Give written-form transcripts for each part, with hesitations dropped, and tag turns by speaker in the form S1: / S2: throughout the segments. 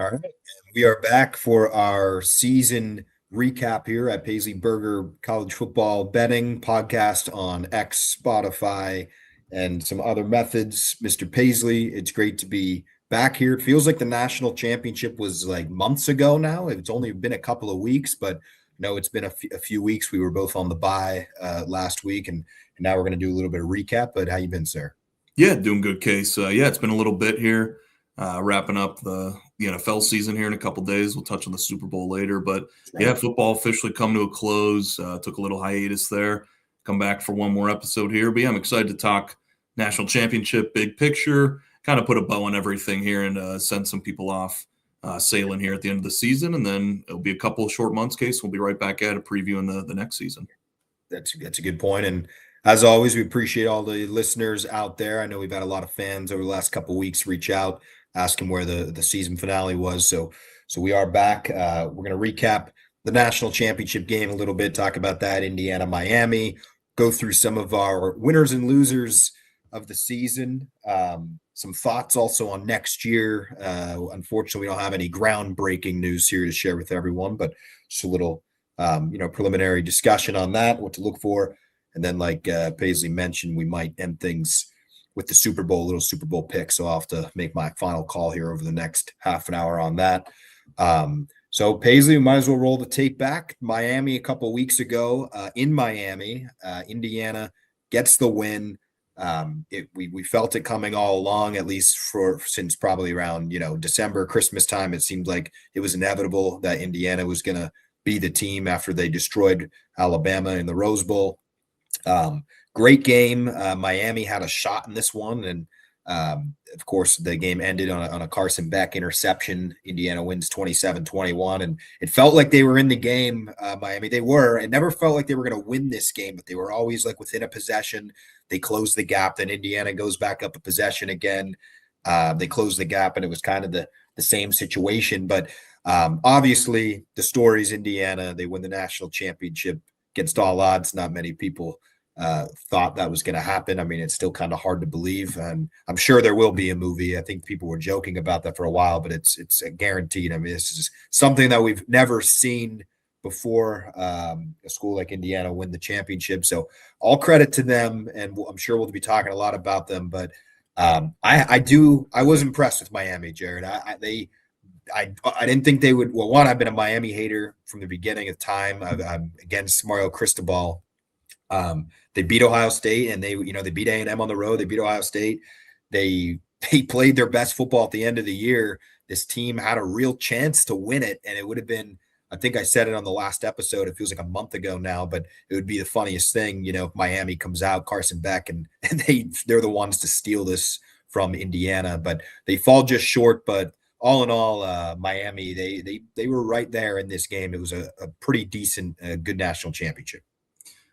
S1: All right. We are back for our season recap here at Paisley Burger College Football Betting Podcast on X, Spotify, and some other methods. Mr. Paisley, it's great to be back here. It feels like the national championship was like months ago now. It's only been a couple of weeks, but no, it's been a few weeks. We were both on the bye last week, and now we're going to do a little bit of recap. But how you been, sir?
S2: Yeah, doing good, Case. It's been a little bit here, wrapping up the NFL season here in a couple days. We'll touch on the Super Bowl later, but yeah, football officially come to a close. Took a little hiatus there. Come back for one more episode here. But yeah, I'm excited to talk national championship, big picture, kind of put a bow on everything here and send some people off sailing here at the end of the season. And then it'll be a couple of short months, Case. We'll be right back at it previewing the next season.
S1: That's a good point. And as always, we appreciate all the listeners out there. I know we've had a lot of fans over the last couple of weeks reach out, asking where the season finale was. So we are back. We're going to recap the national championship game a little bit, talk about that, Indiana, Miami, go through some of our winners and losers of the season. Some thoughts also on next year. Unfortunately, we don't have any groundbreaking news here to share with everyone, but just a little preliminary discussion on that, what to look for. And then, like Paisley mentioned, we might end things with the Super Bowl, little Super Bowl pick. So I'll have to make my final call here over the next half an hour on that. So Paisley, we might as well roll the tape back. Miami a couple of weeks ago in Miami, Indiana gets the win. We felt it coming all along, at least since probably around December, Christmas time. It seemed like it was inevitable that Indiana was going to be the team after they destroyed Alabama in the Rose Bowl. Great game. Miami had a shot in this one, and of course the game ended on a Carson Beck interception. Indiana wins 27-21, and it felt like they were in the game. Miami, they were. It never felt like they were going to win this game, but they were always like within a possession. They closed the gap, then Indiana goes back up a possession again. They closed the gap, and it was kind of the same situation. But obviously, the story's Indiana. They win the national championship against all odds. Not many people thought that was going to happen. I mean, it's still kind of hard to believe, and I'm sure there will be a movie. I think people were joking about that for a while, but it's guaranteed. I mean, this is something that we've never seen before. A school like Indiana win the championship, so all credit to them, and I'm sure we'll be talking a lot about them. But I was impressed with Miami, Jared. I didn't think they would. Well, one, I've been a Miami hater from the beginning of time. I'm against Mario Cristobal. They beat Ohio State, and they beat A&M on the road. They beat Ohio State. They played their best football at the end of the year. This team had a real chance to win it, and it would have been. I think I said it on the last episode. It feels like a month ago now, but it would be the funniest thing, if Miami comes out, Carson Beck, and they're the ones to steal this from Indiana. But they fall just short. But all in all, Miami, they were right there in this game. It was a pretty decent, good national championship.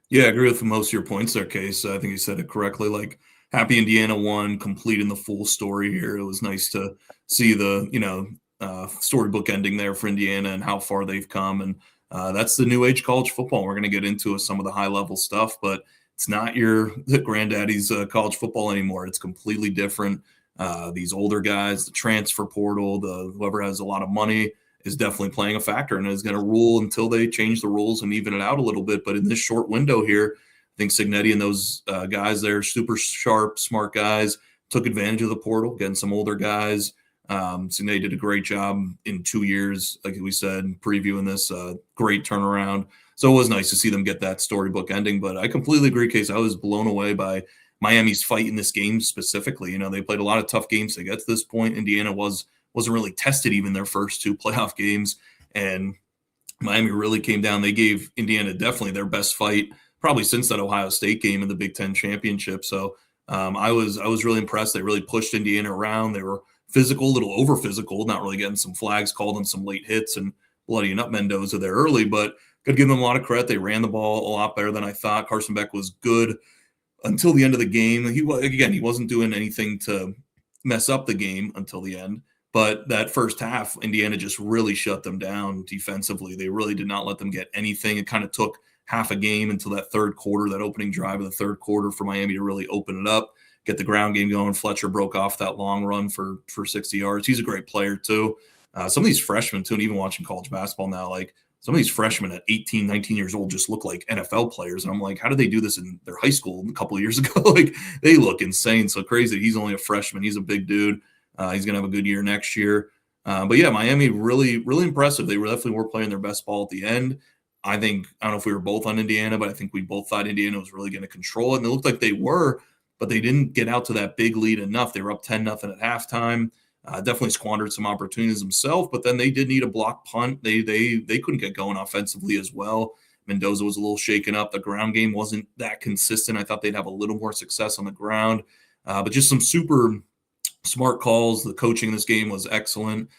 S2: Yeah, I agree with most of your points there, Case. I think you said it correctly. Like, happy Indiana won, completing the full story here. It was nice to see the, storybook ending there for Indiana and how far they've come. And that's the new age college football. We're going to get into some of the high-level stuff, but it's not the granddaddy's college football anymore. It's completely different. These older guys, the transfer portal, whoever has a lot of money is definitely playing a factor and is going to rule until they change the rules and even it out a little bit. But in this short window here, I think Cignetti and those guys there, super sharp, smart guys, took advantage of the portal, getting some older guys. Cignetti did a great job in 2 years, like we said, previewing this great turnaround. So it was nice to see them get that storybook ending. But I completely agree, Case. I was blown away by Miami's fight in this game specifically. They played a lot of tough games to get to this point. Indiana wasn't really tested even their first two playoff games, and Miami really came down. They gave Indiana definitely their best fight probably since that Ohio State game in the Big Ten championship. So I was really impressed. They really pushed Indiana around. They were physical, a little over physical, not really getting some flags called on some late hits and bloody up Mendoza there early, but could give them a lot of credit. They ran the ball a lot better than I thought. Carson Beck was good until the end of the game. He wasn't doing anything to mess up the game until the end. But that first half, Indiana just really shut them down defensively. They really did not let them get anything. It kind of took half a game until that third quarter, that opening drive of the third quarter for Miami to really open it up, get the ground game going. Fletcher broke off that long run for 60 yards. He's a great player too. Some of these freshmen too, and even watching college basketball now, like some of these freshmen at 18, 19 years old just look like NFL players. And I'm like, how did they do this in their high school a couple of years ago? Like they look insane. So crazy. He's only a freshman. He's a big dude. He's going to have a good year next year. But yeah, Miami really, really impressive. They definitely were playing their best ball at the end. I don't know if we were both on Indiana, but I think we both thought Indiana was really going to control it. And it looked like they were, but they didn't get out to that big lead enough. They were up 10-0 at halftime. Definitely squandered some opportunities themselves, but then they did need a block punt. They couldn't get going offensively as well. Mendoza was a little shaken up. The ground game wasn't that consistent. I thought they'd have a little more success on the ground, but just some super smart calls. The coaching in this game was excellent.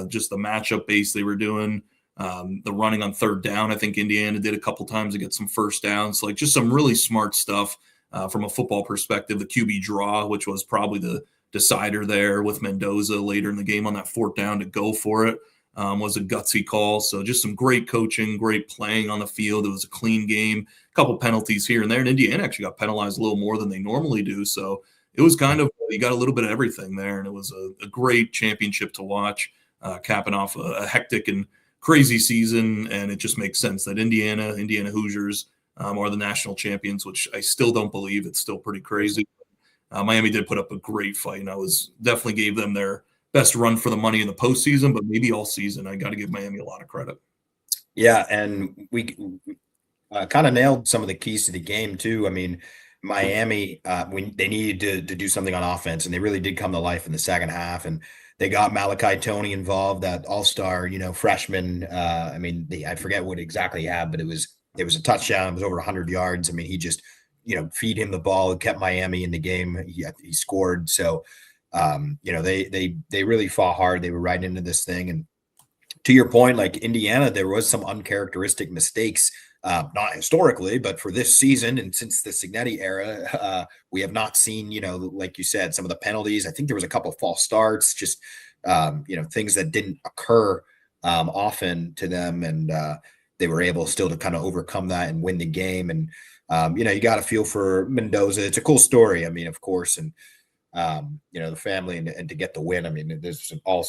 S2: Just the matchup base they were doing. The running on third down, I think Indiana did a couple times to get some first downs. Like just some really smart stuff from a football perspective. The QB draw, which was probably the decider there with Mendoza later in the game on that fourth down to go for it, was a gutsy call. So just some great coaching, great playing on the field. It was a clean game, a couple penalties here and there. And Indiana actually got penalized a little more than they normally do. So it was kind of, you got a little bit of everything there. And it was a great championship to watch, capping off a hectic and crazy season. And it just makes sense that Indiana Hoosiers are the national champions, which I still don't believe. It's still pretty crazy. Miami did put up a great fight, and I was definitely gave them their best run for the money in the postseason, but maybe all season. I got to give Miami a lot of credit.
S1: Yeah, and we kind of nailed some of the keys to the game too. I mean, Miami, they needed to do something on offense, and they really did come to life in the second half. And they got Malachi Tony involved, that all-star, freshman. I mean, I forget what exactly he had, but it was a touchdown. It was over 100 yards. I mean, he just feed him the ball, kept Miami in the game. He scored. So, they really fought hard. They were right into this thing. And to your point, like Indiana, there was some uncharacteristic mistakes, not historically, but for this season and since the Signetti era, we have not seen, like you said, some of the penalties. I think there was a couple of false starts, just, things that didn't occur often to them. And they were able still to kind of overcome that and win the game. And, you got to feel for Mendoza. It's a cool story. I mean, of course, and the family and to get the win. I mean, there's all,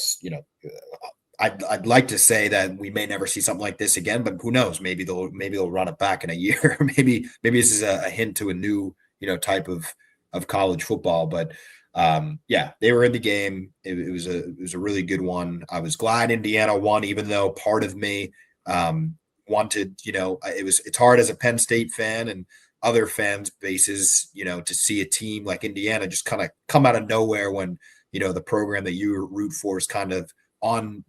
S1: I'd like to say that we may never see something like this again, but who knows? Maybe they'll run it back in a year. maybe this is a hint to a new, type of college football. But they were in the game. It was a really good one. I was glad Indiana won, even though part of me wanted, it's hard as a Penn State fan and other fans bases, to see a team like Indiana just kind of come out of nowhere when, the program that you root for is kind of on,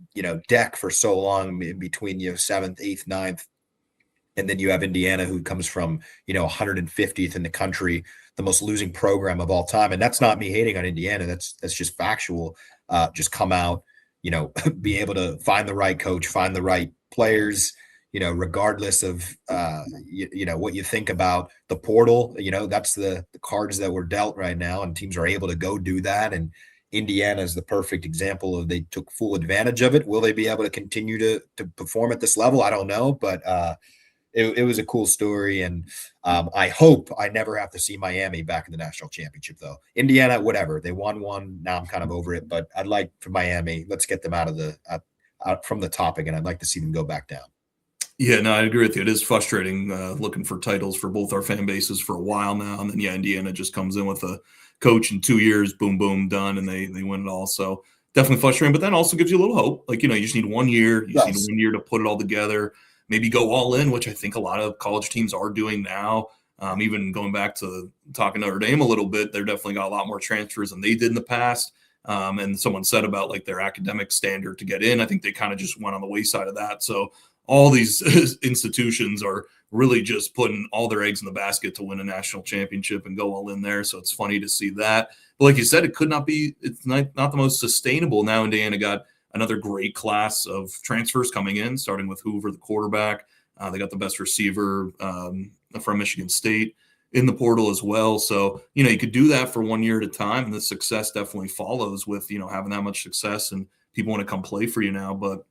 S1: deck for so long in between, 7th, 8th, 9th. And then you have Indiana, who comes from, 150th in the country, the most losing program of all time. And that's not me hating on Indiana. That's just factual. Just come out, be able to find the right coach, find the right players, regardless of, what you think about the portal, that's the cards that were dealt right now, and teams are able to go do that. And Indiana is the perfect example of they took full advantage of it. Will they be able to continue to perform at this level? I don't know, but it was a cool story. And I hope I never have to see Miami back in the national championship, though. Indiana, whatever. They won one. Now I'm kind of over it, but I'd like for Miami, let's get them out from the top again. I'd like to see them go back down.
S2: Yeah, no, I agree with you. It is frustrating looking for titles for both our fan bases for a while now. And then, Indiana just comes in with a coach in 2 years, boom, boom, done, and they win it all. So definitely frustrating, but then also gives you a little hope. Like, you just need 1 year. You just need 1 year to put it all together, maybe go all in, which I think a lot of college teams are doing now. Even going back to talking Notre Dame a little bit, they're definitely got a lot more transfers than they did in the past. And someone said about like their academic standard to get in. I think they kind of just went on the wayside of that. So all these institutions are really just putting all their eggs in the basket to win a national championship and go all in there. So it's funny to see that. But like you said, it's not the most sustainable. Now Indiana got another great class of transfers coming in, starting with Hoover, the quarterback. They got the best receiver from Michigan State in the portal as well. So, you could do that for 1 year at a time, and the success definitely follows with, having that much success and people want to come play for you now. But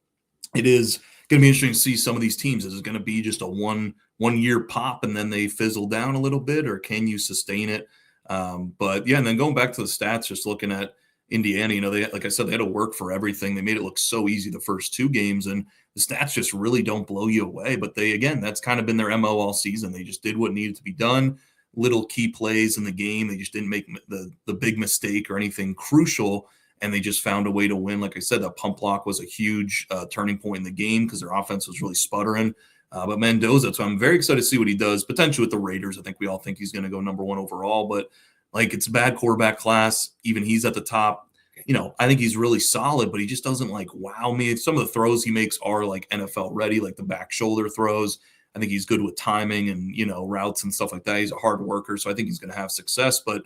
S2: it is going to be interesting to see some of these teams. Is it going to be just a one year pop and then they fizzle down a little bit, or can you sustain it? But yeah, and then going back to the stats, just looking at Indiana, they, like I said, they had to work for everything. They made it look so easy the first 2 games, and the stats just really don't blow you away. But again, that's kind of been their MO all season. They just did what needed to be done. Little key plays in the game. They just didn't make the big mistake or anything crucial, and they just found a way to win. Like I said, that pump block was a huge turning point in the game because their offense was really sputtering. But Mendoza, so I'm very excited to see what he does, potentially with the Raiders. I think we all think he's going to go number 1 overall, but it's a bad quarterback class. Even he's at the top. I think he's really solid, but he just doesn't wow me. Some of the throws he makes are NFL ready, like the back shoulder throws. I think he's good with timing and, routes and stuff like that. He's a hard worker, so I think he's going to have success, but,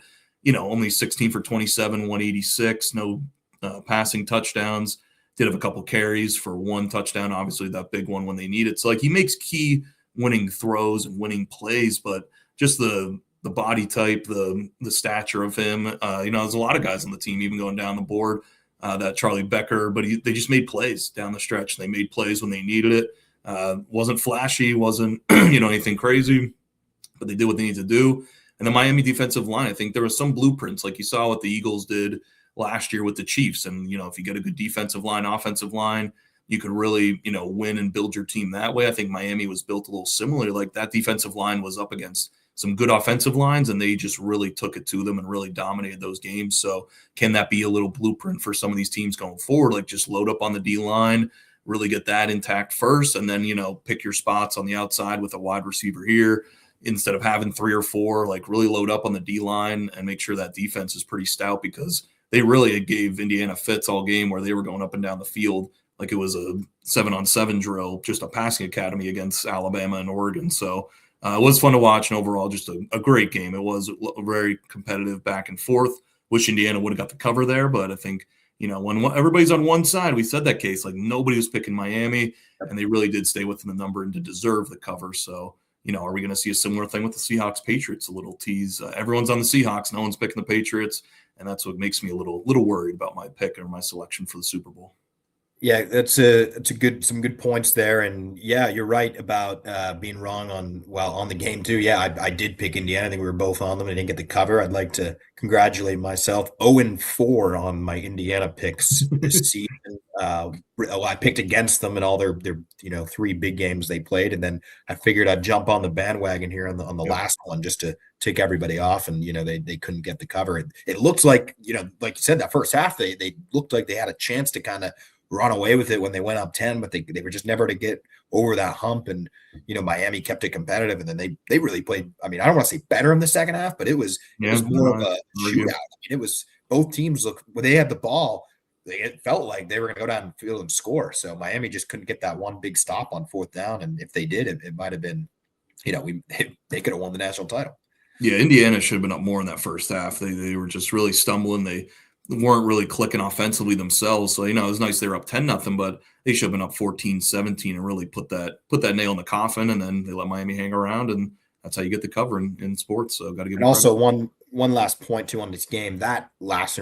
S2: only 16 for 27, 186, no passing touchdowns. Did have a couple carries for 1 touchdown, obviously that big one when they need it. So he makes key winning throws and winning plays, but just the body type, the stature of him, there's a lot of guys on the team, even going down the board, that Charlie Becker, but they just made plays down the stretch. They made plays when they needed it. Wasn't flashy, wasn't, anything crazy, but they did what they needed to do. And the Miami defensive line, I think there was some blueprints, like you saw what the Eagles did last year with the Chiefs. And, if you get a good defensive line, offensive line, you could really, win and build your team that way. I think Miami was built a little similar. Like that defensive line was up against some good offensive lines, and they just really took it to them and really dominated those games. So can that be a little blueprint for some of these teams going forward? Like just load up on the D line, really get that intact first, and then, pick your spots on the outside with a wide receiver here instead of having 3 or 4, really load up on the D line and make sure that defense is pretty stout, because they really gave Indiana fits all game where they were going up and down the field like it was a 7-on-7 drill, just a passing academy against Alabama and Oregon. So it was fun to watch, and overall just a great game. It was very competitive back and forth. Wish Indiana would have got the cover there, but I think, when everybody's on one side, we said that case, nobody was picking Miami, and they really did stay within the number and to deserve the cover. So, are we going to see a similar thing with the Seahawks Patriots? A little tease. Everyone's on the Seahawks. No one's picking the Patriots. And that's what makes me a little worried about my pick or my selection for the Super Bowl.
S1: Yeah, that's some good points there, and yeah, you're right about being wrong on the game too. Yeah, I did pick Indiana. I think we were both on them. I didn't get the cover. I'd like to congratulate myself. 0-4 on my Indiana picks this season. I picked against them in all their 3 big games they played, and then I figured I'd jump on the bandwagon here on the last one just to take everybody off, and they couldn't get the cover. It looks like like you said, that first half they looked like they had a chance to kind of run away with it when they went up 10, but they were just never to get over that hump. And, Miami kept it competitive, and then they really played. I mean, I don't want to say better in the second half, but it was more of a shootout. It was both teams when they had the ball, it felt like they were going to go down the field and score. So Miami just couldn't get that one big stop on 4th down. And if they did, it might've been, they could have won the national title.
S2: Yeah. Indiana should have been up more in that first half. They were just really stumbling. They weren't really clicking offensively themselves. So, it was nice they were up 10-0, but they should have been up 14-17 and really put that nail in the coffin. And then they let Miami hang around, and that's how you get the cover in sports. So got to give.
S1: And also one last point too on this game, that last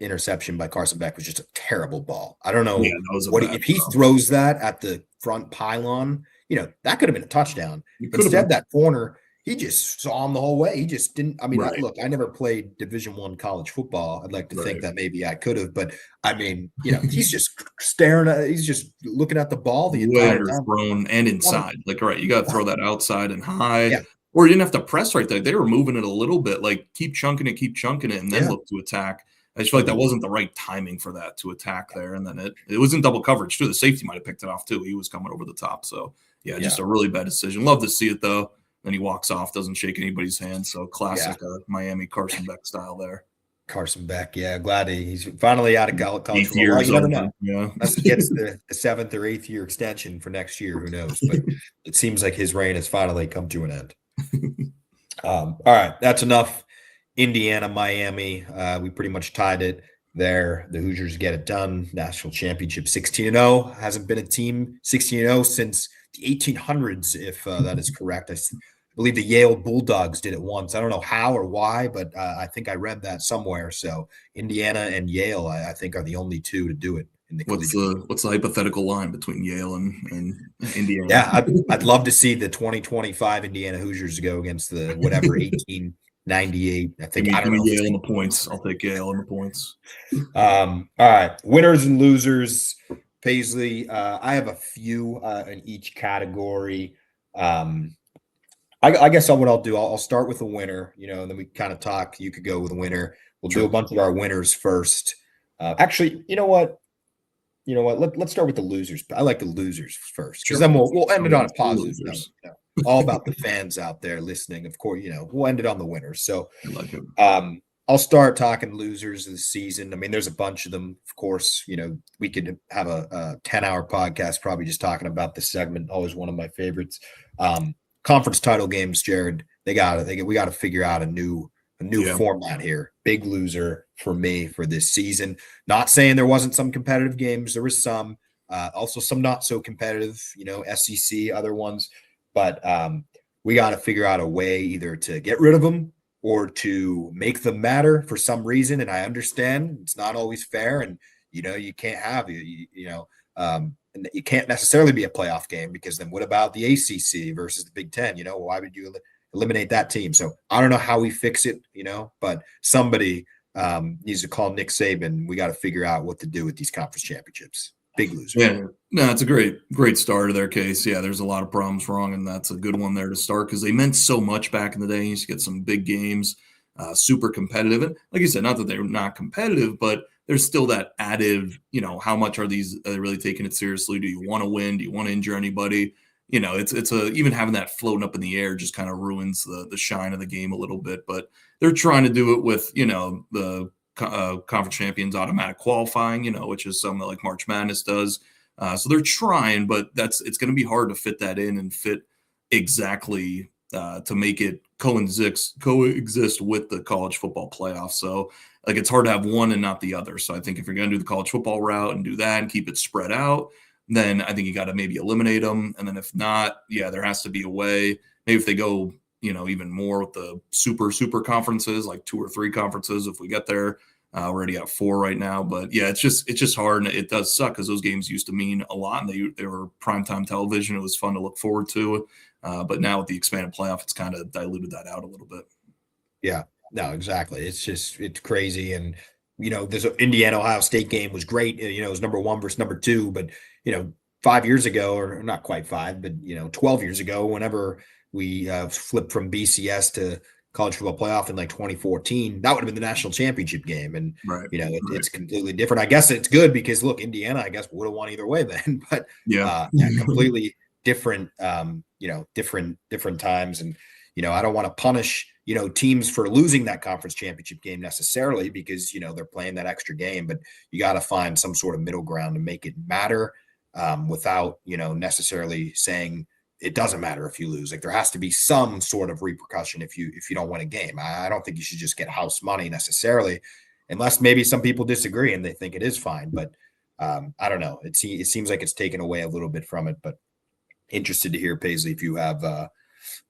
S1: interception by Carson Beck was just a terrible ball. I don't know if he throws that at the front pylon, that could have been a touchdown. Instead, that corner, he just saw him the whole way. He just didn't. I mean, look, I never played Division I college football. I'd like to think that maybe I could have, but I mean, he's just he's just looking at the ball the entire time.
S2: Thrown and inside. You got to throw that outside and hide. Yeah. Or you didn't have to press right there. They were moving it a little bit, keep chunking it, and then look to attack. I just feel like that wasn't the right timing for that to attack there. And then it was in double coverage too. The safety might have picked it off too. He was coming over the top. So just a really bad decision. Love to see it though. Then he walks off, doesn't shake anybody's hand. So classic Miami Carson Beck style there.
S1: Carson Beck, glad he's finally out of college.
S2: Well,
S1: you never know. Unless he gets the 7th or 8th year extension for next year, who knows? But it seems like his reign has finally come to an end. All right, that's enough. Indiana, Miami. We pretty much tied it there. The Hoosiers get it done. National championship 16-0. Hasn't been a team 16-0 since the 1800s, if that is correct. I believe the Yale Bulldogs did it once. I don't know how or why, but I think I read that somewhere. So Indiana and Yale, I think, are the only 2 to do it.
S2: What's the hypothetical line between Yale and Indiana?
S1: Yeah, I'd love to see the 2025 Indiana Hoosiers go against the whatever 18 98. I
S2: Give
S1: think,
S2: me,
S1: I
S2: give
S1: don't
S2: me
S1: know.
S2: Yale in the points. I'll take Yale in the points.
S1: All right. Winners and losers. Paisley, I have a few in each category. I guess what I'll do, I'll start with a winner, and then we kind of talk. You could go with a winner. We'll do a
S2: Sure.
S1: bunch of our winners first. Actually, you know what? Let's start with the losers. I like the losers first because
S2: Sure.
S1: then we'll end it on a
S2: Against the
S1: positive note.
S2: losers.
S1: All about the fans out there listening. Of course, we'll end it on the winners. So,
S2: I like it.
S1: I'll start talking losers of the season. I mean, there's a bunch of them. Of course, we could have a 10-hour podcast probably just talking about this segment. Always one of my favorites. Conference title games, Jared. We got to figure out a new format here. Big loser for me for this season. Not saying there wasn't some competitive games. There was some. Also some not so competitive. SEC, other ones. But we got to figure out a way either to get rid of them or to make them matter for some reason. And I understand it's not always fair. And, you can't have, and you can't necessarily be a playoff game because then what about the ACC versus the Big Ten? Why would you eliminate that team? So I don't know how we fix it, but somebody needs to call Nick Saban. We got to figure out what to do with these conference championships. Big loser.
S2: Yeah, no, it's a great start of their case. Yeah, there's a lot of problems wrong, and that's a good one there to start because they meant so much back in the day. You used to get some big games, super competitive. And like you said, not that they're not competitive, but there's still that added, how much are they really taking it seriously? Do you want to win? Do you want to injure anybody? It's even having that floating up in the air just kind of ruins the shine of the game a little bit. But they're trying to do it with, the conference champions automatic qualifying, which is something that like March Madness does. So they're trying, but it's going to be hard to fit that in and fit exactly to make it coexist with the college football playoff. So like it's hard to have one and not the other. So I think if you're going to do the college football route and do that and keep it spread out, then I think you got to maybe eliminate them. And then if not, there has to be a way. Maybe if they go, even more with the super conferences, like 2 or 3 conferences, if we get there. We're already at 4 right now, but it's just hard, and it does suck because those games used to mean a lot, and they were primetime television. It was fun to look forward to, but now with the expanded playoff, it's kind of diluted that out a little bit.
S1: Yeah, no, exactly. It's crazy, and this Indiana Ohio State game was great. It was number 1 versus number 2, but 5 years ago, or not quite 5, but 12 years ago, whenever we flipped from BCS to college football playoff in like 2014, that would have been the national championship game. And,
S2: right.
S1: It's completely different. I guess it's good because look, Indiana, I guess would have won either way then, but completely different, different times. And, I don't want to punish, teams for losing that conference championship game necessarily because, they're playing that extra game, but you got to find some sort of middle ground to make it matter without, necessarily saying, it doesn't matter if you lose. Like there has to be some sort of repercussion if you don't win a game. I don't think you should just get house money necessarily, unless maybe some people disagree and they think it is fine. But I don't know. It seems like it's taken away a little bit from it. But interested to hear, Paisley, if you have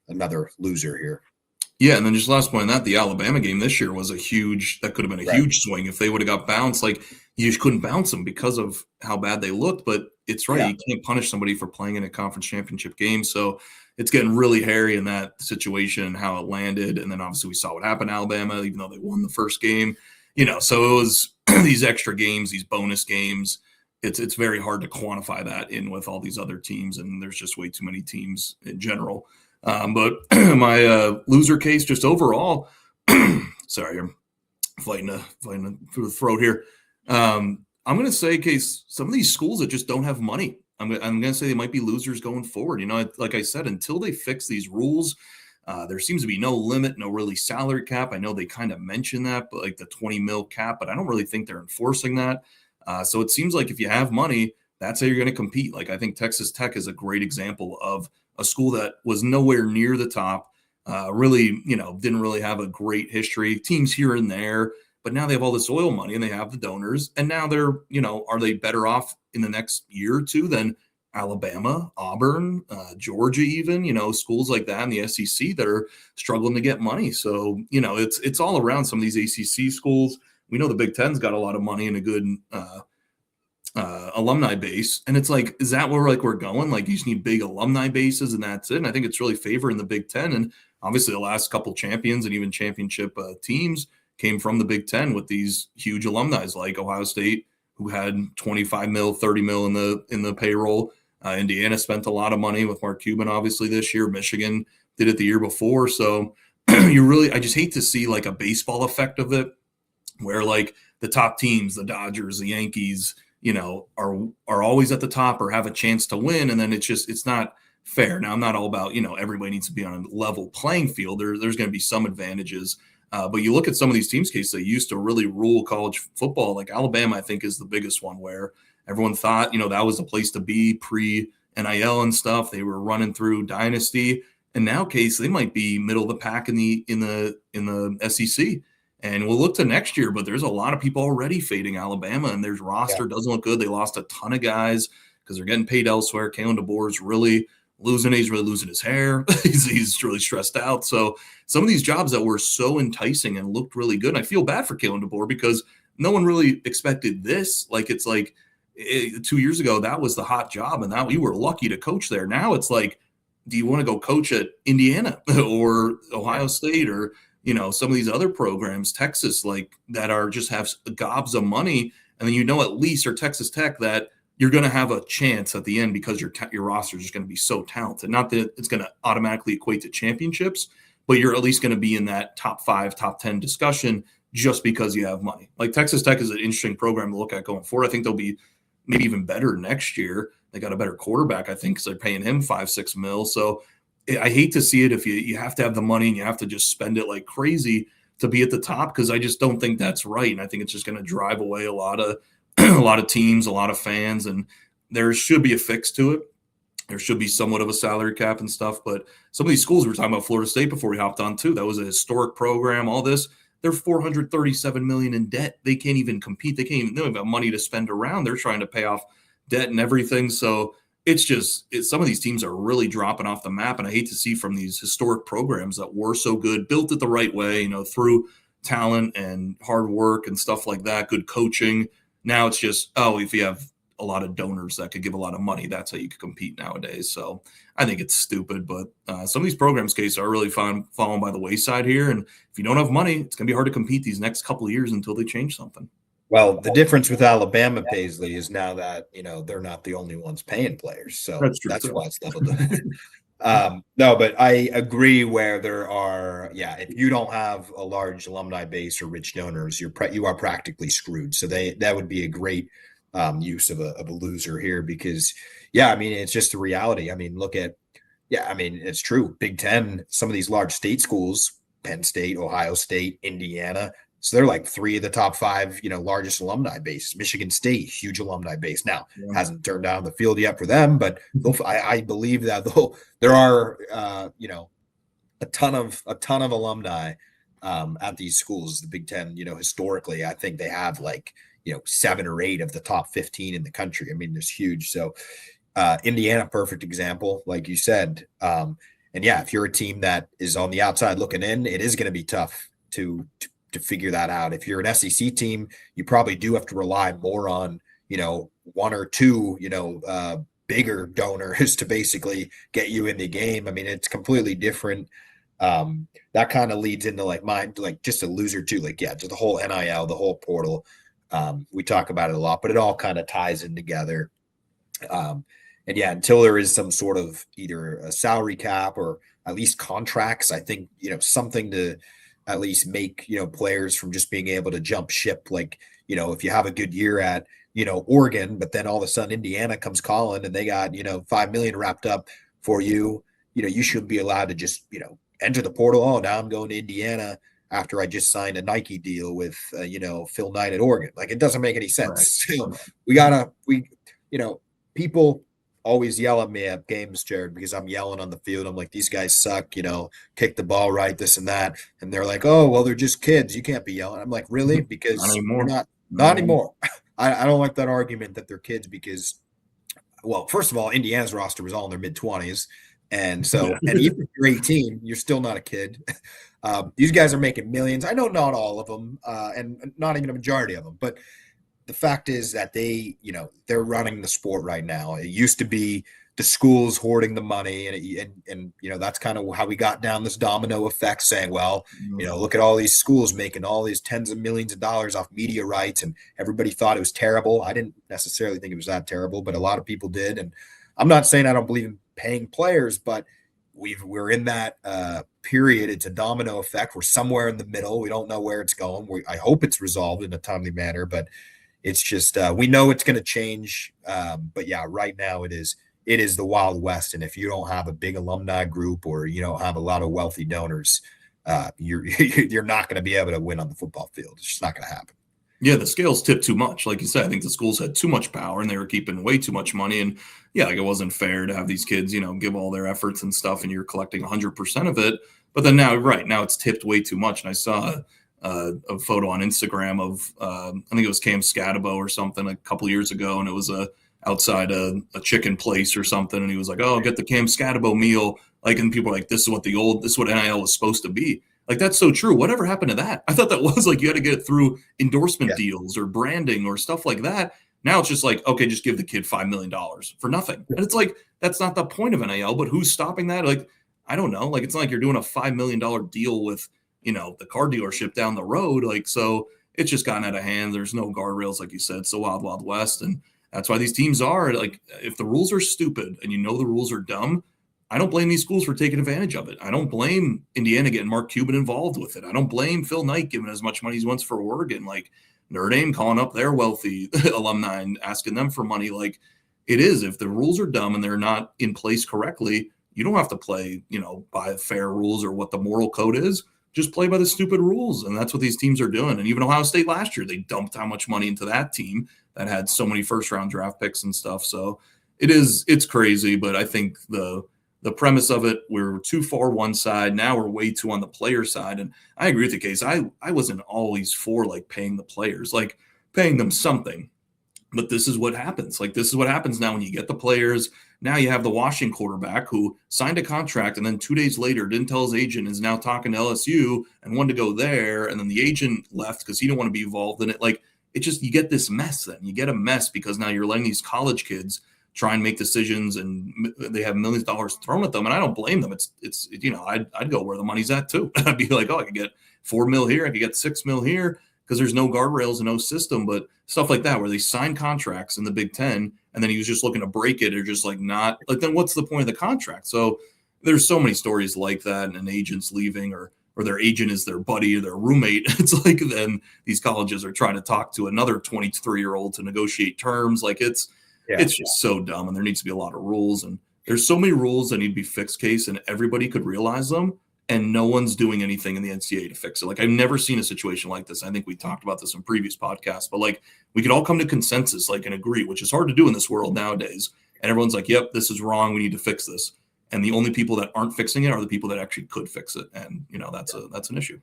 S1: another loser here.
S2: Yeah, and then just last point on that, the Alabama game this year was that could have been a huge swing if they would have got bounced. Like you just couldn't bounce them because of how bad they looked. But it's right, you can't punish somebody for playing in a conference championship game. So it's getting really hairy in that situation and how it landed. And then obviously we saw what happened to Alabama, even though they won the first game. So it was these extra games, these bonus games. It's very hard to quantify that in with all these other teams, and there's just way too many teams in general. But my loser case, just overall, sorry, I'm fighting through the throat here. I'm going to say, Case, some of these schools that just don't have money, I'm going to say they might be losers going forward. Like I said, until they fix these rules, there seems to be no limit, no really salary cap. I know they kind of mention that, but like the 20 mil cap, but I don't really think they're enforcing that. So it seems like if you have money, that's how you're going to compete. Like I think Texas Tech is a great example of a school that was nowhere near the top, really, didn't really have a great history, teams here and there, but now they have all this oil money and they have the donors. And now they're, are they better off in the next year or two than Alabama, Auburn, Georgia, even, schools like that in the SEC that are struggling to get money. So, it's all around some of these ACC schools. We know the Big Ten's got a lot of money and a good alumni base, and it's like, is that where we're going? Like, you just need big alumni bases, and that's it. And I think it's really favoring the Big Ten, and obviously the last couple champions and even championship teams came from the Big Ten with these huge alumni, like Ohio State, who had 25 mil, 30 mil in the payroll. Indiana spent a lot of money with Mark Cuban, obviously this year. Michigan did it the year before, so I just hate to see like a baseball effect of it, where like the top teams, the Dodgers, the Yankees, are always at the top or have a chance to win, and then it's not fair. Now, I'm not all about everybody needs to be on a level playing field. There's going to be some advantages, but you look at some of these teams case that used to really rule college football, like Alabama. I think is the biggest one where everyone thought that was the place to be pre NIL and stuff. They were running through dynasty, and now case they might be middle of the pack in the SEC. And we'll look to next year, but there's a lot of people already fading Alabama, and their roster doesn't look good. They lost a ton of guys because they're getting paid elsewhere. Kalen DeBoer is really losing. He's really losing his hair. he's really stressed out. So some of these jobs that were so enticing and looked really good, and I feel bad for Kalen DeBoer because no one really expected this. Like, it's like 2 years ago, that was the hot job, and now you were lucky to coach there. Now it's like, do you want to go coach at Indiana or Ohio State or some of these other programs, Texas, like that are just have gobs of money, and then at least, or Texas Tech, that you're going to have a chance at the end because your roster is just going to be so talented. Not that it's going to automatically equate to championships, but you're at least going to be in that top 5, top 10 discussion just because you have money. Like Texas Tech is an interesting program to look at going forward. I think they'll be maybe even better next year. They got a better quarterback, I think, because they're paying him 5-6 mil. So I hate to see it if you have to have the money and you have to just spend it like crazy to be at the top, because I just don't think that's right. And I think it's just going to drive away a lot of teams, a lot of fans, and there should be a fix to it. There should be somewhat of a salary cap and stuff. But some of these schools, we were talking about Florida State before we hopped on too. That was a historic program, all this. They're $437 million in debt. They can't even compete. They don't have money to spend around. They're trying to pay off debt and everything. So some of these teams are really dropping off the map, and I hate to see from these historic programs that were so good, built it the right way, through talent and hard work and stuff like that, good coaching. Now it's just, if you have a lot of donors that could give a lot of money, that's how you could compete nowadays. So I think it's stupid, but some of these programs, case, are really falling by the wayside here. And if you don't have money, it's going to be hard to compete these next couple of years until they change something.
S1: Well, the difference with Alabama, Paisley, is now that they're not the only ones paying players, so that's why it's leveled. No, but I agree. Where there are, if you don't have a large alumni base or rich donors, you are practically screwed. So that would be a great use of a loser here, because it's just a reality. I mean, it's true. Big Ten, some of these large state schools, Penn State, Ohio State, Indiana. So they're like 3 of the top 5, largest alumni bases. Michigan State, huge alumni base. Now, hasn't turned down the field yet for them, but I believe that there are, a ton of alumni at these schools. The Big Ten, historically, I think they have 7 or 8 of the top 15 in the country. I mean, it's huge. So Indiana, perfect example, like you said. And if you're a team that is on the outside looking in, it is going to be tough to figure that out. If you're an SEC team, you probably do have to rely more on, 1 or 2, bigger donors to basically get you in the game. I mean, it's completely different. That kind of leads into just a loser too. Just the whole NIL, the whole portal. We talk about it a lot, but it all kind of ties in together. Until there is some sort of either a salary cap or at least contracts, I think, something to at least make, players from just being able to jump ship. If you have a good year at, Oregon, but then all of a sudden Indiana comes calling and they got, $5 million wrapped up for you, you should be allowed to just, enter the portal. Oh, now I'm going to Indiana after I just signed a Nike deal with, Phil Knight at Oregon. It doesn't make any sense. Right. People always yell at me at games, Jared, because I'm yelling on the field. I'm like, these guys suck, kick the ball right, this and that. And they're like, oh, well, they're just kids. You can't be yelling. I'm like, really? Because not anymore. I don't like that argument that they're kids because, well, first of all, Indiana's roster was all in their mid-20s. And so, and even if you're 18, you're still not a kid. These guys are making millions. I know not all of them, and not even a majority of them, but the fact is that they're running the sport right now. It used to be the schools hoarding the money, and that's kind of how we got down this domino effect, saying, well, look at all these schools making all these tens of millions of dollars off media rights, and everybody thought it was terrible. I didn't necessarily think it was that terrible, but a lot of people did. And I'm not saying I don't believe in paying players, but we're in that period. It's a domino effect. We're somewhere in the middle. We don't know where it's going. I hope it's resolved in a timely manner, but it's just we know it's going to change. But yeah, right now it is the Wild West. And if you don't have a big alumni group, or you don't have a lot of wealthy donors, you're not going to be able to win on the football field. It's just not going to happen.
S2: Yeah, the scales tipped too much. Like you said, I think the schools had too much power and they were keeping way too much money. And yeah, like it wasn't fair to have these kids, give all their efforts and stuff, and you're collecting 100% of it. But then now it's tipped way too much. And I saw a photo on Instagram of I think it was Cam Scatabo or something a couple of years ago, and it was outside a chicken place or something, and he was like, "Oh, get the Cam Scatabo meal." Like, and people are like, "This is what NIL was supposed to be." Like, that's so true. Whatever happened to that? I thought that was like you had to get it through endorsement deals or branding or stuff like that. Now it's just like, okay, just give the kid $5 million for nothing. And it's like, that's not the point of NIL, but who's stopping that? Like, I don't know. Like, it's not like you're doing a $5 million deal with, the car dealership down the road. Like, so it's just gotten out of hand. There's no guardrails, like you said. So wild, wild west. And that's why these teams are like, if the rules are stupid and the rules are dumb, I don't blame these schools for taking advantage of it. I don't blame Indiana getting Mark Cuban involved with it. I don't blame Phil Knight giving as much money as he wants for Oregon. Like, Notre Dame calling up their wealthy alumni and asking them for money. Like, it is, if the rules are dumb and they're not in place correctly, you don't have to play, by fair rules or what the moral code is. Just play by the stupid rules. And that's what these teams are doing. And even Ohio State last year, they dumped how much money into that team that had so many first-round draft picks and stuff. So it's crazy, but I think the premise of it, we're too far one side. Now we're way too on the player side. And I agree with the case. I wasn't always for like paying the players, like paying them something. But this is what happens. Like, this is what happens now when you get the players. Now you have the Washington quarterback who signed a contract and then 2 days later didn't tell his agent, is now talking to LSU and wanted to go there. And then the agent left because he didn't want to be involved in it. Like, it just, you get this mess then. You get a mess because now you're letting these college kids try and make decisions, and they have millions of dollars thrown at them. And I don't blame them. It's I'd go where the money's at too. I'd be like, oh, I could get $4 million here. I could get $6 million here, because there's no guardrails and no system. But stuff like that, where they sign contracts in the Big Ten and then he was just looking to break it, or just like not like, then what's the point of the contract? So there's so many stories like that, and agents leaving, or their agent is their buddy or their roommate. It's like, then these colleges are trying to talk to another 23-year-old to negotiate terms. Like, it's just so dumb. And there needs to be a lot of rules, and there's so many rules that need to be fixed, case, and everybody could realize them, and no one's doing anything in the NCAA to fix it. Like, I've never seen a situation like this. I think we talked about this in previous podcasts, but like, we could all come to consensus, like, and agree, which is hard to do in this world nowadays. And everyone's like, yep, this is wrong. We need to fix this. And the only people that aren't fixing it are the people that actually could fix it. And, that's an issue.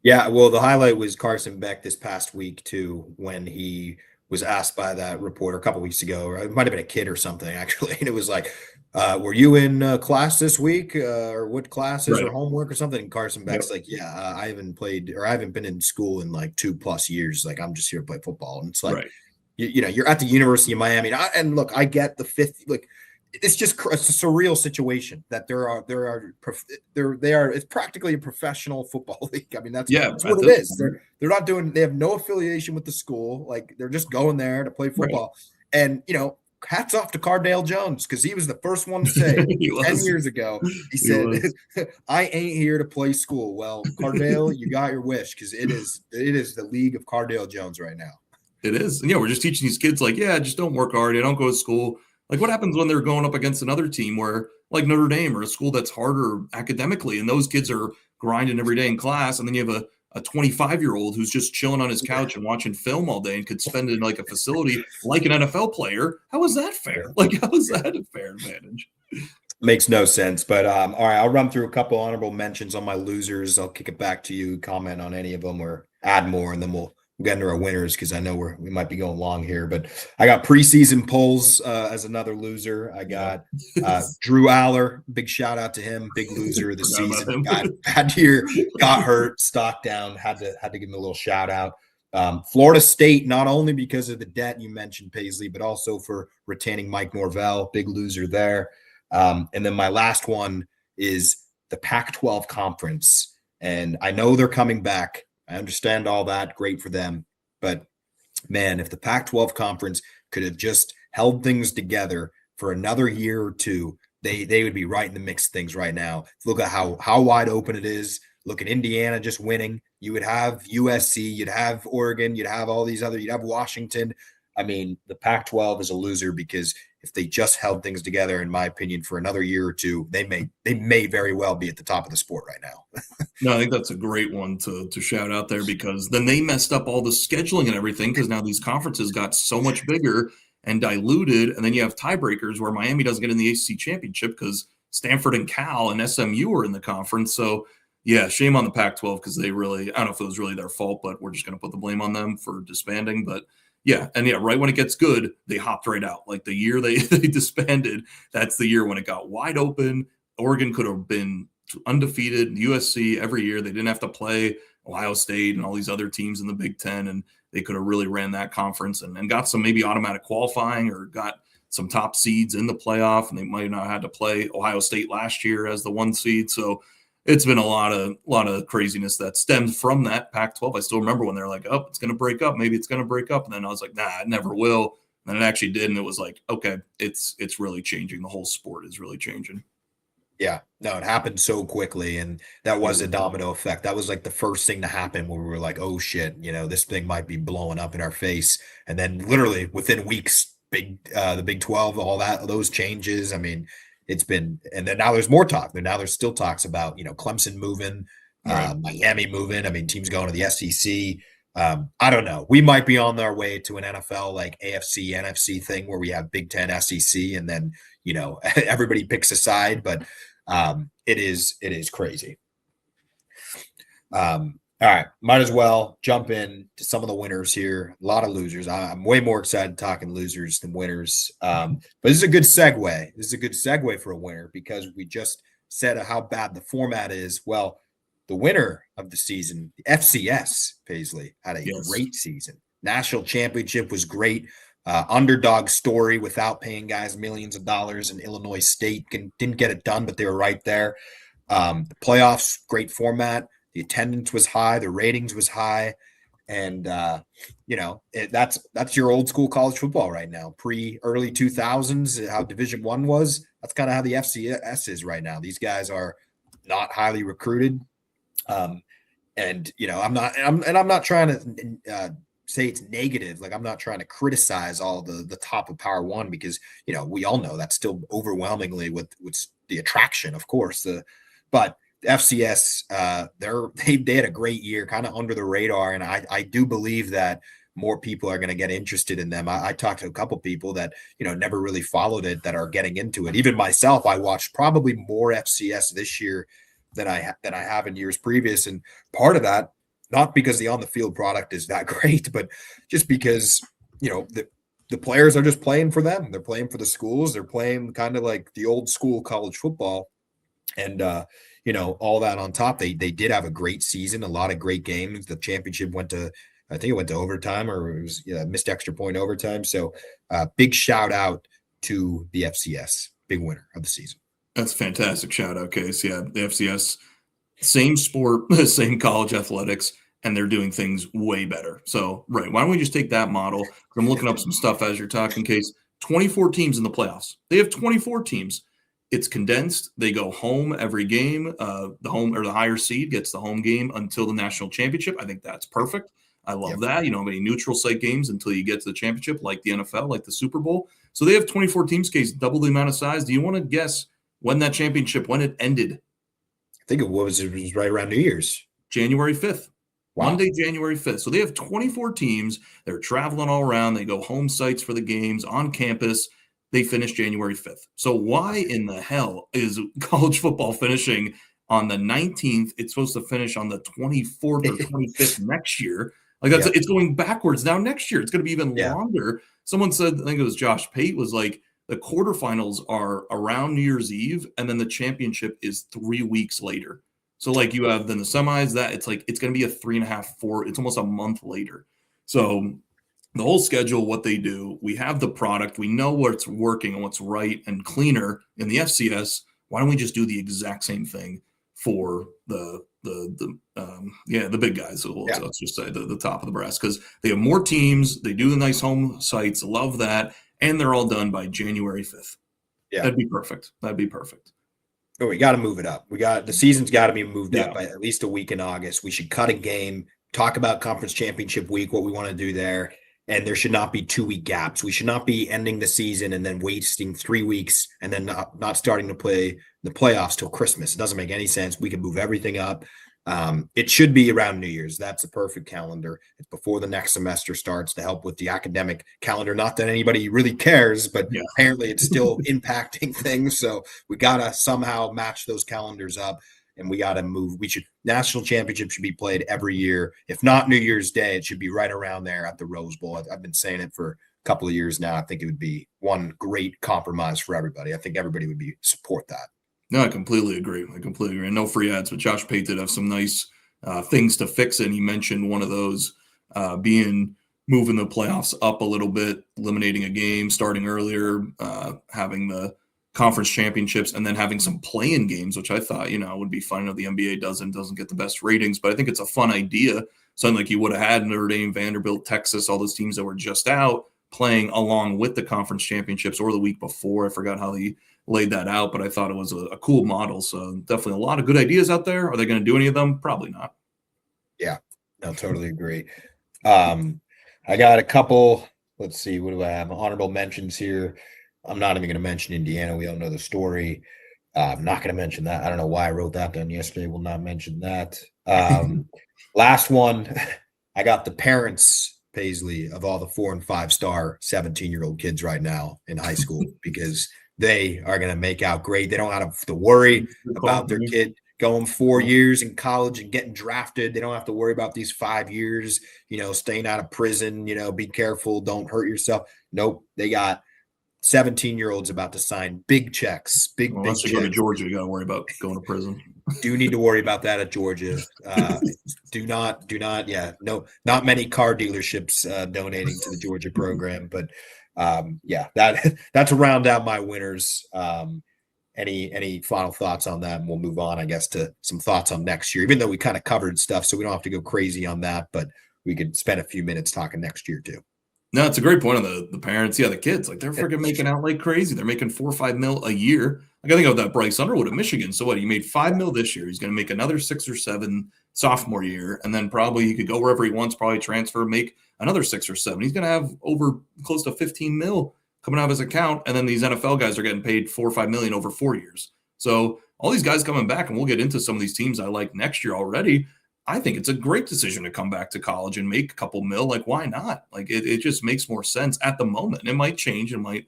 S1: Yeah. Well, the highlight was Carson Beck this past week too, when he was asked by that reporter a couple weeks ago, or it might've been a kid or something actually. And it was like, were you in class this week, or what classes, or homework or something? And Carson Beck's like, yeah, I haven't played, or I haven't been in school in like 2+ years. Like, I'm just here to play football. And it's like, you're at the University of Miami. And look, I get the fifth, like, it's just, it's a surreal situation that it's practically a professional football league. I mean, that's what it is. They're not doing, they have no affiliation with the school. Like, they're just going there to play football. And, hats off to Cardale Jones, because he was the first one to say 10 years ago, he said, I ain't here to play school. Well, Cardale, you got your wish, because it is the league of Cardale Jones right now.
S2: It is. And we're just teaching these kids, like, just don't work hard. Don't go to school. Like, what happens when they're going up against another team where, like, Notre Dame, or a school that's harder academically, and those kids are grinding every day in class, and then you have a 25-year-old who's just chilling on his couch and watching film all day and could spend it in like a facility like an NFL player? How is that fair? Like, how is that a fair advantage?
S1: Makes no sense. But all right, I'll run through a couple honorable mentions on my losers. I'll kick it back to you, comment on any of them, or add more, and then we'll get into our winners, because I know we might be going long here. But I got preseason polls as another loser. I got Drew Aller, big shout out to him, big loser of the season. Bad year, got hurt, stock down. Had to give him a little shout out. Florida State, not only because of the debt you mentioned, Paisley, but also for retaining Mike Norvell, big loser there. And then my last one is the Pac-12 conference. And I know they're coming back. I understand all that. Great for them. But man, if the Pac-12 conference could have just held things together for another year or two, they would be right in the mix of things right now. Look at how wide open it is. Look at Indiana just winning. You would have USC, you'd have Oregon, you'd have all these other, you'd have Washington. I mean, the Pac-12 is a loser because if they just held things together, in my opinion, for another year or two, they may very well be at the top of the sport right now.
S2: No, I think that's a great one to shout out there, because then they messed up all the scheduling and everything, because now these conferences got so much bigger and diluted, and then you have tiebreakers where Miami doesn't get in the ACC championship because Stanford and Cal and SMU are in the conference. So yeah, shame on the Pac-12, because they really, I don't know if it was really their fault, but we're just going to put the blame on them for disbanding. But yeah, and yeah, right when it gets good, they hopped right out. Like the year they disbanded, that's the year when it got wide open. Oregon could have been undefeated. USC every year, they didn't have to play Ohio State and all these other teams in the Big Ten, and they could have really ran that conference and got some maybe automatic qualifying, or got some top seeds in the playoff, and they might not have had to play Ohio State last year as the 1 seed. So it's been a lot of craziness that stemmed from that Pac-12. I still remember when they're like, oh, it's going to break up. Maybe it's going to break up. And then I was like, nah, it never will. And it actually did. And it was like, okay, it's really changing. The whole sport is really changing.
S1: Yeah, no, it happened so quickly, and that was a domino effect. That was like the first thing to happen when we were like, oh shit, this thing might be blowing up in our face. And then literally within weeks, the Big 12, all those changes. I mean, it's been, and then now there's more talk. Now there's still talks about, Clemson moving,
S2: Right.
S1: Miami moving. I mean, teams going to the SEC. I don't know. We might be on our way to an NFL like AFC, NFC thing where we have Big Ten, SEC, and then, everybody picks a side, but it is crazy. All right, might as well jump in to some of the winners here. A lot of losers. I'm way more excited talking losers than winners. But this is a good segue. This is a good segue for a winner, because we just said how bad the format is. Well, the winner of the season, the FCS, Paisley, had a great season. National championship was great. Underdog story without paying guys millions of dollars, and Illinois State didn't get it done, but they were right there. The playoffs, great format. The attendance was high. The ratings was high. And, that's your old school college football right now. Early 2000s, how Division I was. That's kind of how the FCS is right now. These guys are not highly recruited. I'm not trying to say it's negative. Like, I'm not trying to criticize all the top of Power One, because, we all know that's still overwhelmingly what's the attraction, of course. But FCS, they had a great year, kind of under the radar, and I do believe that more people are going to get interested in them. I talked to a couple people that never really followed it, that are getting into it. Even myself, I watched probably more FCS this year than I have in years previous, and part of that, not because the on the field product is that great, but just because the players are just playing for them. They're playing for the schools. They're playing kind of like the old school college football, and all that on top. They did have a great season, a lot of great games. The championship I think it went to overtime, or it was missed extra point overtime. So big shout out to the FCS, big winner of the season.
S2: That's a fantastic shout out, Case. Yeah, the FCS, same sport, same college athletics, and they're doing things way better. So, right, why don't we just take that model? I'm looking up some stuff as you're talking, Case. 24 teams in the playoffs. They have 24 teams. It's condensed. They go home every game. The home or the higher seed gets the home game until the national championship. I think that's perfect. I love that. Many neutral site games until you get to the championship, like the NFL, like the Super Bowl. So they have 24 teams, Case, double the amount of size. Do you want to guess when it ended?
S1: I think it was right around New Year's.
S2: January 5th.
S1: Wow.
S2: Monday, January 5th. So they have 24 teams. They're traveling all around. They go home sites for the games on campus. They finish January 5th. So why in the hell is college football finishing on the 19th? It's supposed to finish on the 24th or 25th next year. Like it's going backwards now next year. It's going to be even longer. Someone said, I think it was Josh Pate, was like, the quarterfinals are around New Year's Eve, and then the championship is 3 weeks later. So like you have then the semis, that it's like it's going to be a 3.5, 4. It's almost a month later. So the whole schedule, what they do, we have the product, we know what's working and what's right and cleaner in the FCS. Why don't we just do the exact same thing for the big guys? So let's just say the top of the brass, because they have more teams, they do the nice home sites, love that, and they're all done by January 5th.
S1: Yeah,
S2: that'd be perfect.
S1: Oh, we got to move it up. The season's got to be moved up
S2: Yeah.
S1: by at least a week in August. We should cut a game, talk about conference championship week, what we want to do there. And there should not be 2-week gaps. We should not be ending the season and then wasting 3 weeks and then not starting to play the playoffs till Christmas. It doesn't make any sense. We can move everything up. It should be around New Year's. That's a perfect calendar. It's before the next semester starts to help with the academic calendar. Not that anybody really cares, but apparently it's still impacting things. So we got to somehow match those calendars up, and we got to move. National championship should be played every year. If not New Year's Day, it should be right around there at the Rose Bowl. I've been saying it for a couple of years now. I think it would be one great compromise for everybody. I think everybody would support that.
S2: No, I completely agree. And no free ads, but Josh Pate did have some nice things to fix it. And he mentioned one of those being moving the playoffs up a little bit, eliminating a game, starting earlier, having the conference championships, and then having some play-in games, which I thought, would be fun. I know the NBA doesn't get the best ratings, but I think it's a fun idea. Something like you would have had Notre Dame, Vanderbilt, Texas, all those teams that were just out playing along with the conference championships, or the week before. I forgot how they laid that out, but I thought it was a cool model. So definitely a lot of good ideas out there. Are they going to do any of them? Probably not.
S1: Yeah, no, totally agree. I got a couple, let's see, what do I have? Honorable mentions here. I'm not even going to mention Indiana. We all know the story. I'm not going to mention that. I don't know why I wrote that down yesterday. Will not mention that. Last one, I got the parents, Paisley, of all the 4- and 5-star 17-year-old kids right now in high school, because they are going to make out great. They don't have to worry about their kid going 4 years in college and getting drafted. They don't have to worry about these 5 years, staying out of prison, be careful, don't hurt yourself. Nope. They got 17-year-olds about to sign big checks, big
S2: checks. Go to Georgia, you got to worry about going to prison.
S1: Do need to worry about that at Georgia. Do not. Yeah, no, not many car dealerships donating to the Georgia program, but that's to round out my winners. Any final thoughts on that? And we'll move on, I guess, to some thoughts on next year, even though we kind of covered stuff, so we don't have to go crazy on that, but we could spend a few minutes talking next year too.
S2: No, it's a great point on the parents. Yeah, the kids, like, they're freaking making out like crazy. They're making $4 or $5 million a year. Like, I think of that Bryce Underwood at Michigan. So what? He made $5 million this year. He's going to make another 6 or 7 sophomore year, and then probably he could go wherever he wants, probably transfer, make another 6 or 7. He's going to have over close to $15 million coming out of his account, and then these NFL guys are getting paid $4 or $5 million over 4 years. So all these guys coming back, and we'll get into some of these teams I like next year already. I think it's a great decision to come back to college and make a couple mil. Like, why not? Like, it just makes more sense at the moment. It might change. It might,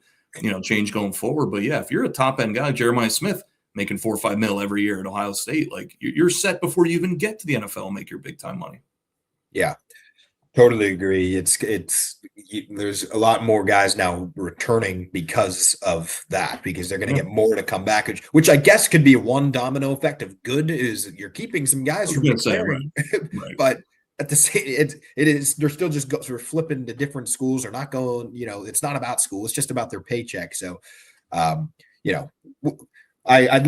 S2: change going forward. But yeah, if you're a top end guy, Jeremiah Smith, making $4 or $5 million every year at Ohio State, like, you're set before you even get to the NFL and make your big time money.
S1: Yeah, totally agree. There's a lot more guys now returning because of that, because they're going to get more to come back, which I guess could be one domino effect of good, is you're keeping some guys from declaring, right. But at the same, it is, they're still just sort of flipping to different schools. They're not going, it's not about school. It's just about their paycheck. So, I'd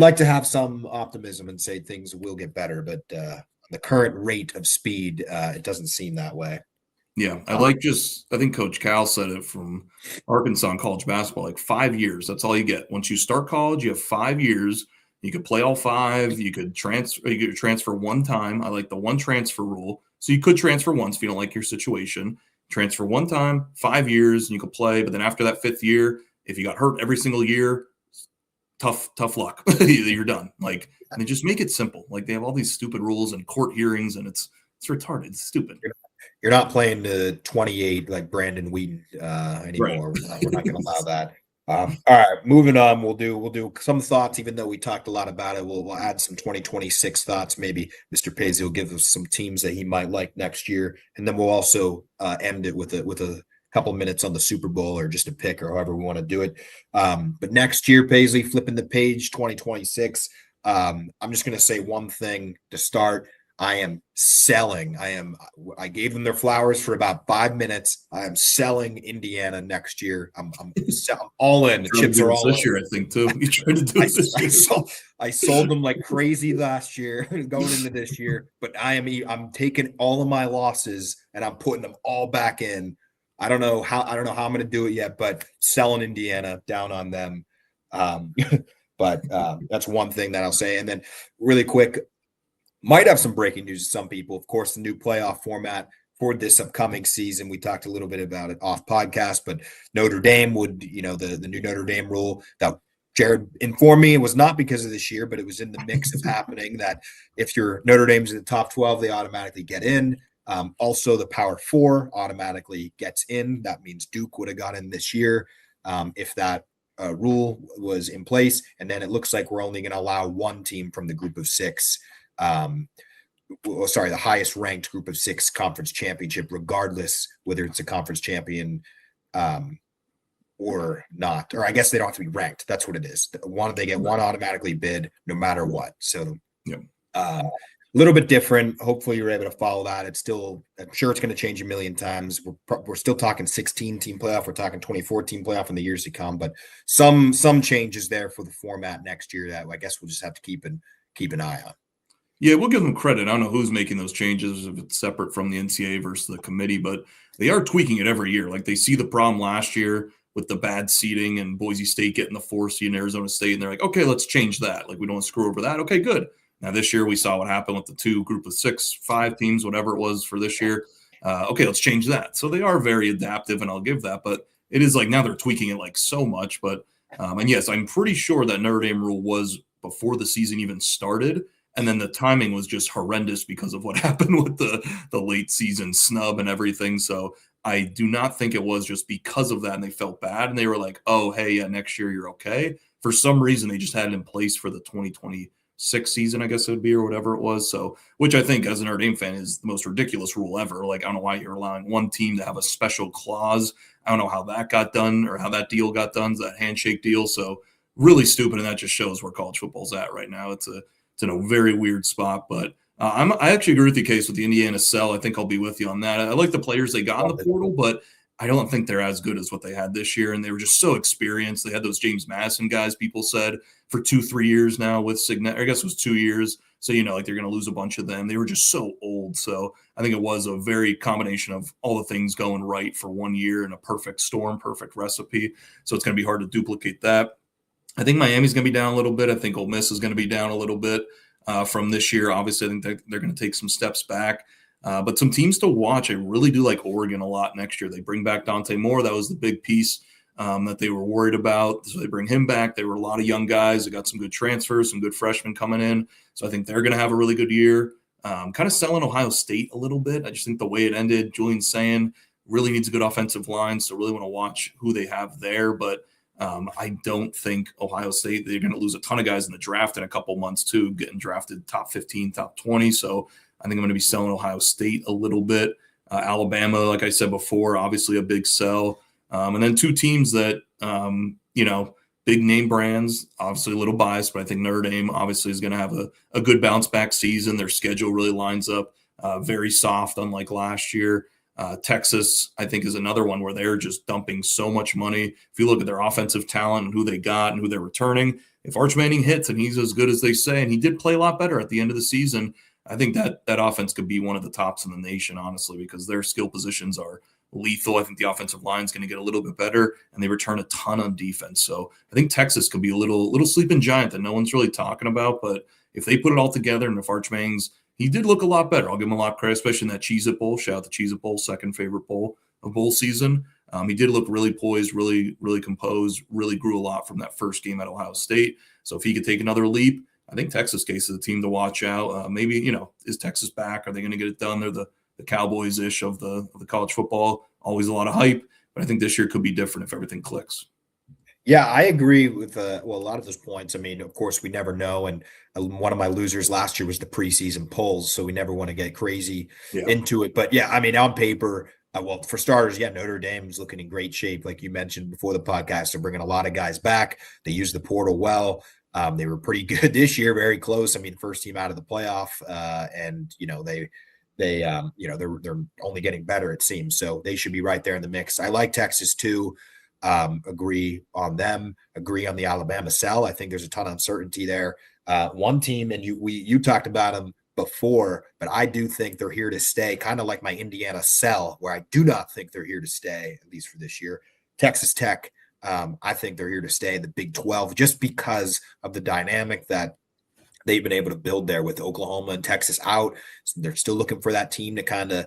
S1: like to have some optimism and say things will get better, but the current rate of speed, it doesn't seem that way.
S2: Yeah, I think Coach Cal said it from Arkansas in college basketball, like 5 years. That's all you get. Once you start college, you have 5 years. You could play all 5. You could transfer one time. I like the one transfer rule. So you could transfer once if you don't like your situation. Transfer one time, 5 years, and you could play. But then after that 5th year, if you got hurt every single year, tough luck. You're done. Like, and they just make it simple. Like, they have all these stupid rules and court hearings, and it's retarded. It's stupid.
S1: You're not playing to 28 like Brandon Wheaton anymore. Right. We're not going to allow that. All right, moving on. We'll do some thoughts, even though we talked a lot about it. We'll add some 2026 thoughts. Maybe Mr. Paisley will give us some teams that he might like next year, and then we'll also end it with a couple minutes on the Super Bowl, or just a pick, or however we want to do it. But next year, Paisley, flipping the page, 2026. I'm just going to say one thing to start. I am selling. I gave them their flowers for about 5 minutes. I am selling Indiana next year. I'm all in. The
S2: Trying to
S1: chips
S2: do
S1: are
S2: this
S1: all
S2: this
S1: in.
S2: year, I think, too. You tried to do
S1: I,
S2: it this
S1: I
S2: year.
S1: sold I sold them like crazy last year, going into this year. But I'm taking all of my losses and I'm putting them all back in. I don't know how I'm going to do it yet, but selling Indiana down on them. Um, but that's one thing that I'll say. And then really quick, might have some breaking news to some people. Of course, the new playoff format for this upcoming season. We talked a little bit about it off podcast, but Notre Dame would, the new Notre Dame rule that Jared informed me it was not because of this year, but it was in the mix of happening that if your Notre Dame's in the top 12, they automatically get in. Also, the Power Four automatically gets in. That means Duke would have got in this year if that rule was in place. And then it looks like we're only going to allow one team from the group of six the highest ranked group of six conference championship, regardless whether it's a conference champion or not. Or I guess they don't have to be ranked. That's what it is. They get one automatically bid no matter what. So a little bit different. Hopefully you're able to follow that. I'm sure it's going to change a million times. We're still talking 16 team playoff. We're talking 24 team playoff in the years to come, but some changes there for the format next year that I guess we'll just have to keep an eye on.
S2: Yeah, we'll give them credit. I don't know who's making those changes, if it's separate from the NCAA versus the committee, but they are tweaking it every year. Like they see the problem last year with the bad seeding and Boise State getting the 4 seed in Arizona State, and they're like, okay, let's change that. Like we don't want to screw over that. Okay, good. Now this year we saw what happened with the 2 group of 6, 5 teams, whatever it was for this year. Okay, let's change that. So they are very adaptive, and I'll give that. But it is like now they're tweaking it like so much. But and yes, I'm pretty sure that Notre Dame rule was before the season even started. And then the timing was just horrendous because of what happened with the late season snub and everything. So I do not think it was just because of that and they felt bad and they were like, oh, hey, yeah, next year you're okay. For some reason, they just had it in place for the 2026 season, I guess it would be, or whatever it was. So, which I think as an Notre Dame fan is the most ridiculous rule ever. Like, I don't know why you're allowing one team to have a special clause. I don't know how that got done or how that deal got done, that handshake deal. So really stupid. And that just shows where college football's at right now. It's in a very weird spot, but I actually agree with the case with the Indiana sell. I think I'll be with you on that. I like the players they got in the portal, but I don't think they're as good as what they had this year. And they were just so experienced. They had those James Madison guys, people said, for 2-3 years now with Signet. I guess it was 2 years. So, like they're going to lose a bunch of them. They were just so old. So I think it was a very combination of all the things going right for 1 year and a perfect storm, perfect recipe. So it's going to be hard to duplicate that. I think Miami's going to be down a little bit. I think Ole Miss is going to be down a little bit from this year. Obviously, I think they're going to take some steps back. But some teams to watch, I really do like Oregon a lot next year. They bring back Dante Moore. That was the big piece that they were worried about. So they bring him back. They were a lot of young guys. They got some good transfers, some good freshmen coming in. So I think they're going to have a really good year. Kind of selling Ohio State a little bit. I just think the way it ended, Julian Sayin really needs a good offensive line. So really want to watch who they have there. But I don't think Ohio State, they're going to lose a ton of guys in the draft in a couple months too, getting drafted top 15, top 20. So I think I'm going to be selling Ohio State a little bit. Alabama, like I said before, obviously a big sell. And then 2 teams that, big name brands, obviously a little biased, but I think Notre Dame obviously is going to have a good bounce back season. Their schedule really lines up very soft, unlike last year. Texas, I think, is another one where they're just dumping so much money. If you look at their offensive talent and who they got and who they're returning, if Arch Manning hits and he's as good as they say, and he did play a lot better at the end of the season, I think that offense could be one of the tops in the nation, honestly, because their skill positions are lethal. I think the offensive line is going to get a little bit better, and they return a ton on defense. So I think Texas could be a little sleeping giant that no one's really talking about. But if they put it all together, and if Arch Manning's, he did look a lot better. I'll give him a lot of credit, especially in that Cheez-It Bowl. Shout out the Cheez-It Bowl, second favorite bowl of bowl season. He did look really poised, really, really composed, really grew a lot from that first game at Ohio State. So if he could take another leap, I think Texas case is a team to watch out. Maybe, is Texas back? Are they going to get it done? They're the Cowboys-ish of the college football. Always a lot of hype. But I think this year could be different if everything clicks.
S1: Yeah, I agree with a lot of those points. I mean, of course, we never know. And one of my losers last year was the preseason polls. So we never want to get crazy into it. But yeah, I mean, on paper, well, for starters, Notre Dame's looking in great shape. Like you mentioned before the podcast, they're bringing a lot of guys back. They use the portal well. They were pretty good this year, very close. I mean, first team out of the playoff, and they're only getting better, it seems. So they should be right there in the mix. I like Texas too. Agree on them. Agree on the Alabama sell. I think there's a ton of uncertainty there. One team, and you talked about them before, but I do think they're here to stay. Kind of like my Indiana sell, where I do not think they're here to stay, at least for this year. Texas Tech. I think they're here to stay in the Big 12 just because of the dynamic that they've been able to build there with Oklahoma and Texas out. So they're still looking for that team to kind of,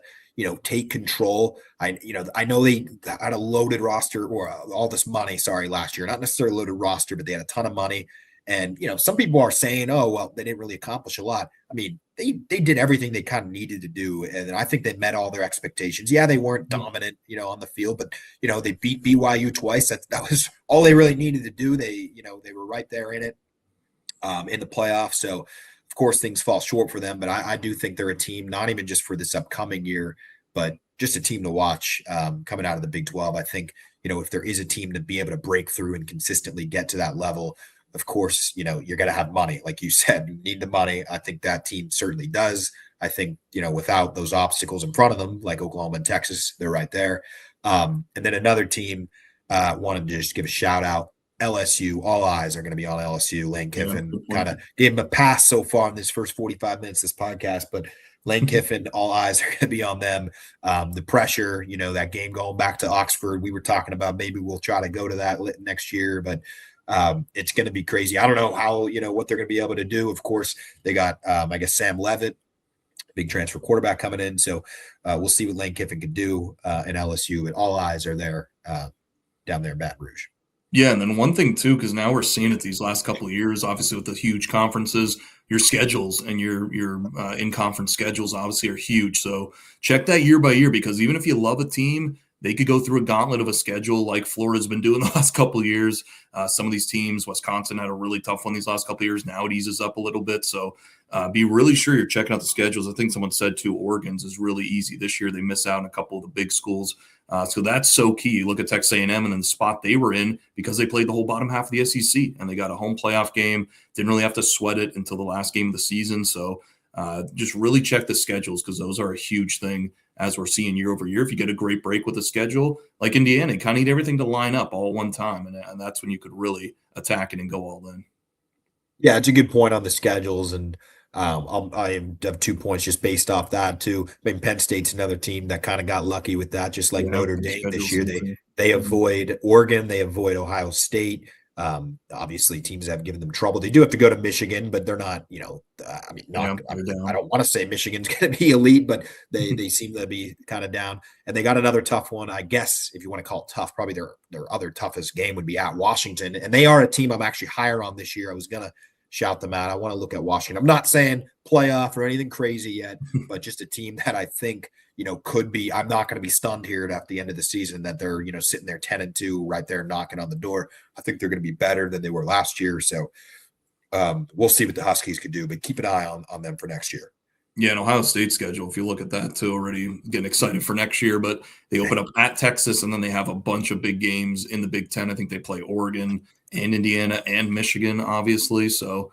S1: take control. I know they had a loaded roster or all this money, last year, not necessarily a loaded roster, but they had a ton of money. And, some people are saying, oh, well, they didn't really accomplish a lot. I mean, they did everything they kind of needed to do. And I think they met all their expectations. Yeah, they weren't dominant, on the field, but, they beat BYU twice. That was all they really needed to do. They were right there in it, in the playoffs. So, of course, things fall short for them. But I do think they're a team, not even just for this upcoming year, but just a team to watch coming out of the Big 12. I think, if there is a team to be able to break through and consistently get to that level, of course, you're going to have money. Like you said, you need the money. I think that team certainly does. I think, without those obstacles in front of them, like Oklahoma and Texas, they're right there. And then another team wanted to just give a shout out. LSU, all eyes are going to be on LSU. Lane Kiffin kind of gave him a pass so far in this first 45 minutes of this podcast, but Lane Kiffin, all eyes are going to be on them. The pressure, that game going back to Oxford, we were talking about maybe we'll try to go to that next year, but it's going to be crazy. I don't know how, what they're going to be able to do. Of course, they got, I guess, Sam Levitt, big transfer quarterback coming in. So we'll see what Lane Kiffin can do in LSU. And all eyes are there down there in Baton Rouge.
S2: Yeah, and then one thing too, because now we're seeing it these last couple of years, obviously with the huge conferences, your schedules and your in-conference schedules obviously are huge. So check that year by year, because even if you love a team, they could go through a gauntlet of a schedule like Florida's been doing the last couple of years. Some of these teams, Wisconsin had a really tough one these last couple of years. Now it eases up a little bit. So be really sure you're checking out the schedules. I think someone said too, Oregon's is really easy. This year they miss out on a couple of the big schools. So that's so key. You look at Texas A&M and then the spot they were in because they played the whole bottom half of the SEC and they got a home playoff game. Didn't really have to sweat it until the last game of the season. So just really check the schedules, because those are a huge thing as we're seeing year over year. If you get a great break with the schedule, like Indiana, you kind of need everything to line up all at one time. And that's when you could really attack it and go all in.
S1: Yeah, it's a good point on the schedules. And I have 2 points just based off that too. I mean, Penn State's another team that kind of got lucky with that, just like Notre Dame this year. They avoid Oregon, they avoid Ohio State. Obviously, teams have given them trouble. They do have to go to Michigan, but they're not. I don't want to say Michigan's going to be elite, but they seem to be kind of down. And they got another tough one, I guess, if you want to call it tough. Probably their other toughest game would be at Washington, and they are a team I'm actually higher on this year. I was gonna shout them out. I want to look at Washington. I'm not saying playoff or anything crazy yet, but just a team that I think, could be. I'm not going to be stunned here at the end of the season that they're, sitting there 10-2 right there knocking on the door. I think they're going to be better than they were last year. So we'll see what the Huskies could do, but keep an eye on them for next year.
S2: Yeah, and Ohio State schedule, if you look at that too, already getting excited for next year, but they open up at Texas and then they have a bunch of big games in the Big Ten. I think they play Oregon and Indiana and Michigan, obviously. So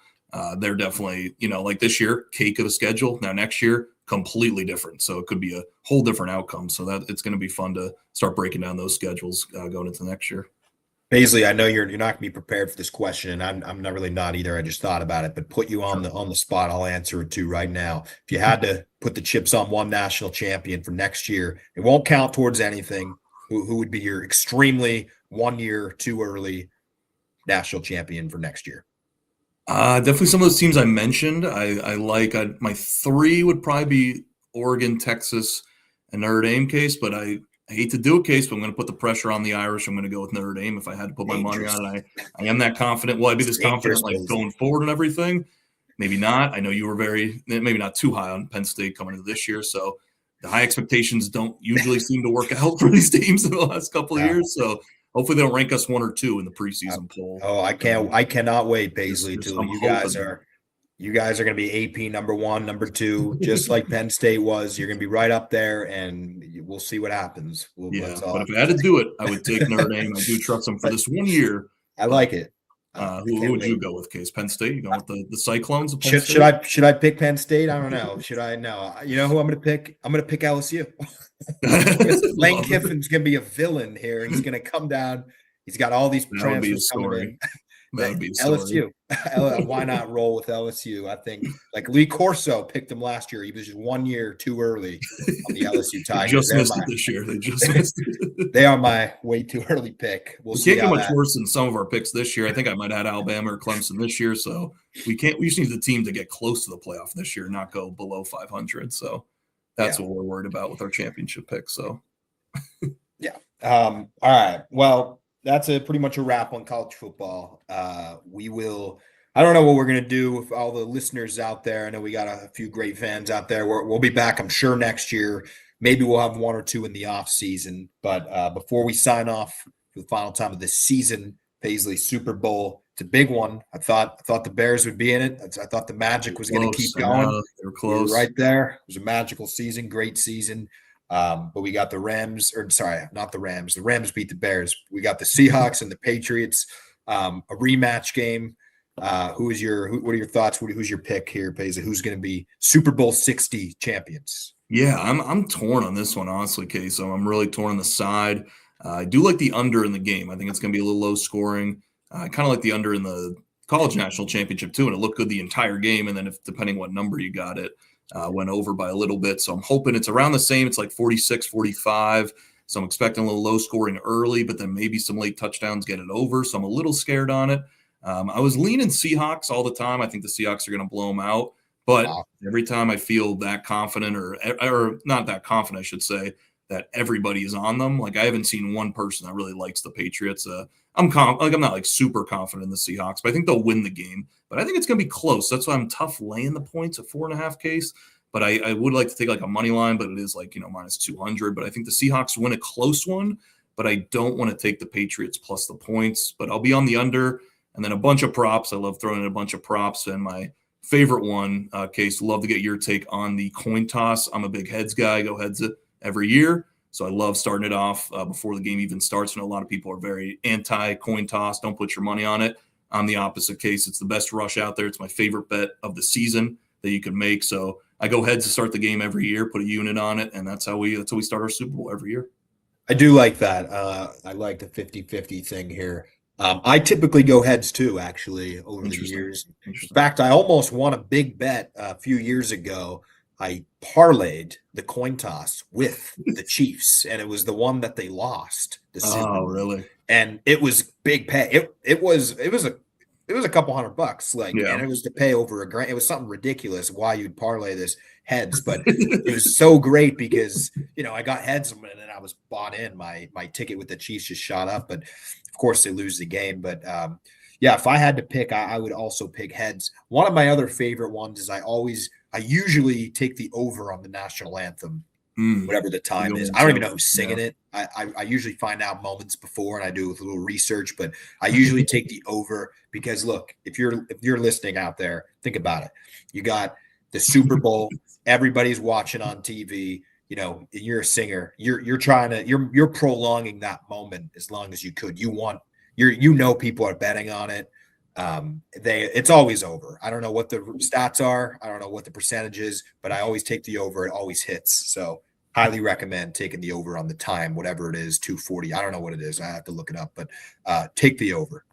S2: they're definitely, like this year, cake of a schedule. Now next year, completely different. So it could be a whole different outcome. So that it's going to be fun to start breaking down those schedules going into next year.
S1: Paisley, I know you're not going to be prepared for this question, and I'm not really not either. I just thought about it, but put you on the spot. I'll answer it too right now. If you had to put the chips on one national champion for next year, it won't count towards anything. Who would be your extremely 1 year too early national champion for next year?
S2: Definitely some of those teams I mentioned. I like. My three would probably be Oregon, Texas, and Notre Dame case, but I hate to do a case, but I'm going to put the pressure on the Irish. I'm going to go with Notre Dame if I had to put my money on it. I am that confident. Will I be this confident like going forward and everything? Maybe not. I know you were maybe not too high on Penn State coming into this year. So the high expectations don't usually seem to work out for these teams in the last couple of years. So hopefully they don't rank us 1 or 2 in the preseason poll.
S1: Oh, I cannot wait, Paisley, till you guys are going to be AP number 1, number 2, just like Penn State was. You're going to be right up there, and we'll see what happens.
S2: But if I had to do it, I would take Notre Dame. I do trust them for this 1 year.
S1: I like it. I
S2: Who
S1: can't
S2: would you
S1: wait.
S2: go with, Case? Penn State? You going with the Cyclones of Penn
S1: Should
S2: State?
S1: I pick Penn State? I don't know. Should I? No. You know who I'm going to pick? I'm going to pick LSU. Because Lane
S2: Love it.
S1: Kiffin's going to be a villain here. He's going to come down. He's got all these
S2: That would be a
S1: transfers coming
S2: story.
S1: in.
S2: That
S1: But
S2: would be a story.
S1: LSU, why not roll with LSU? I think like Lee Corso picked him last year. He was just 1 year too early on the LSU
S2: They
S1: Tigers.
S2: just missed it this year. They just missed it.
S1: They are my way too early pick. We'll
S2: We
S1: see
S2: can't get
S1: how
S2: much
S1: that.
S2: worse than some of our picks this year. I think I might have had Alabama or Clemson this year. So we can't. We just need the team to get close to the playoff this year, not go below 500. So that's what we're worried about with our championship pick. So
S1: yeah. All right. Well, that's pretty much a wrap on college football. We will. I don't know what we're going to do with all the listeners out there. I know we got a few great fans out there. We'll be back, I'm sure, next year. Maybe we'll have one or two in the off season. But before we sign off for the final time of this season, Paisley Super Bowl, it's a big one. I thought the Bears would be in it. I thought the Magic was going to keep going.
S2: They were close.
S1: Right there. It was a magical season, great season. But we got the Rams, or sorry, not the Rams. The Rams beat the Bears. We got the Seahawks and the Patriots. A rematch game. What are your thoughts? Who's your pick here, Paisley? Who's going to be Super Bowl 60 champions?
S2: Yeah, I'm torn on this one, honestly, Case. So I'm really torn on the side. I do like the under in the game. I think it's going to be a little low scoring. I kind of like the under in the college national championship too, and it looked good the entire game. And then if depending what number you got it, went over by a little bit. So I'm hoping it's around the same. It's like 46, 45. So I'm expecting a little low scoring early, but then maybe some late touchdowns get it over. So I'm a little scared on it. I was leaning Seahawks all the time. I think the Seahawks are going to blow them out. But every time I feel that confident or not that confident, I should say, that everybody is on them. Like I haven't seen one person that really likes the Patriots. I'm not like super confident in the Seahawks, but I think they'll win the game. But I think it's going to be close. That's why I'm tough laying the points at 4.5 Case. But I would like to take like a money line, but it is like, minus 200. But I think the Seahawks win a close one, but I don't want to take the Patriots plus the points. But I'll be on the under and then a bunch of props. I love throwing in a bunch of props. And my favorite one, Case, love to get your take on the coin toss. I'm a big heads guy. Go heads it every year. So I love starting it off before the game even starts. I know a lot of people are very anti-coin toss. Don't put your money on it. I'm the opposite, Case. It's the best rush out there. It's my favorite bet of the season that you can make. So I go heads to start the game every year, put a unit on it, and that's how we start our Super Bowl every year.
S1: I do like that. I like the 50-50 thing here. I typically go heads too, actually, over the years. In fact, I almost won a big bet a few years ago. I parlayed the coin toss with the Chiefs, and it was the one that they lost.
S2: Oh, really?
S1: And it was big pay. It was a couple $100, and it was to pay over $1,000. It was something ridiculous why you'd parlay this heads, but it was so great because I got heads and then I was bought in. My ticket with the Chiefs just shot up, but of course they lose the game. But if I had to pick, I would also pick heads. One of my other favorite ones is I usually take the over on the national anthem, whatever the time is. I don't even know who's singing it. I usually find out moments before, and I do a little research, but I usually take the over because look, if you're listening out there, think about it. You got the Super Bowl, everybody's watching on TV. You're a singer. You're prolonging that moment as long as you could. People are betting on it. It's always over. I don't know what the stats are. I don't know what the percentage is, but I always take the over. It always hits. So highly recommend taking the over on the time, whatever it is, 240. I don't know what it is. I have to look it up, but take the over.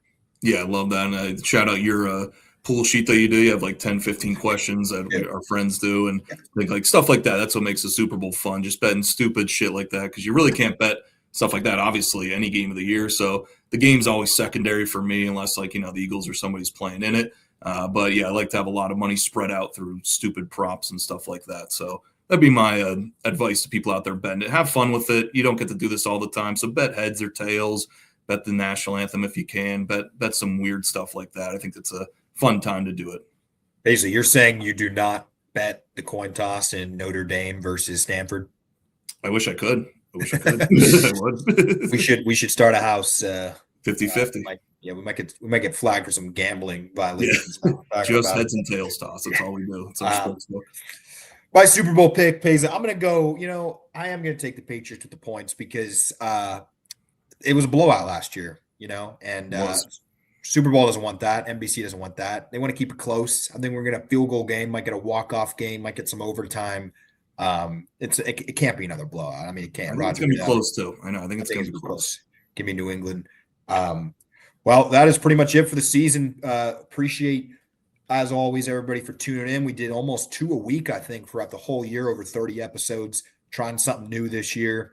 S2: Yeah, I love that. And shout out your pool sheet that you do. You have like 10, 15 questions that our friends do. And like stuff like that. That's what makes the Super Bowl fun. Just betting stupid shit like that. Because you really can't bet stuff like that, obviously, any game of the year. So the game's always secondary for me, unless the Eagles or somebody's playing in it. But yeah, I like to have a lot of money spread out through stupid props and stuff like that. So that'd be my advice to people out there betting it. Have fun with it. You don't get to do this all the time. So bet heads or tails, bet the national anthem if you can, bet some weird stuff like that. I think it's a fun time to do it.
S1: Basically, you're saying you do not bet the coin toss in Notre Dame versus Stanford?
S2: I wish I could. I would.
S1: We should start a house
S2: 50-50.
S1: We might get flagged for some gambling violations.
S2: Yeah. Just heads and tails toss. That's all we do. It's our sports book.
S1: My Super Bowl pick, Paisley, I'm going to go, I am going to take the Patriots with the points because it was a blowout last year, and Super Bowl doesn't want that. NBC doesn't want that. They want to keep it close. I think we're gonna have a field goal game, might get a walk-off game, might get some overtime. It can't be another blowout. I mean, it
S2: I
S1: can't.
S2: think it's
S1: Roger
S2: gonna be
S1: Goodell.
S2: close too. I know. I think it's gonna be close.
S1: Give me New England. Well, that is pretty much it for the season. Appreciate, as always, everybody for tuning in. We did almost 2 a week, I think, throughout the whole year, over 30 episodes, trying something new this year.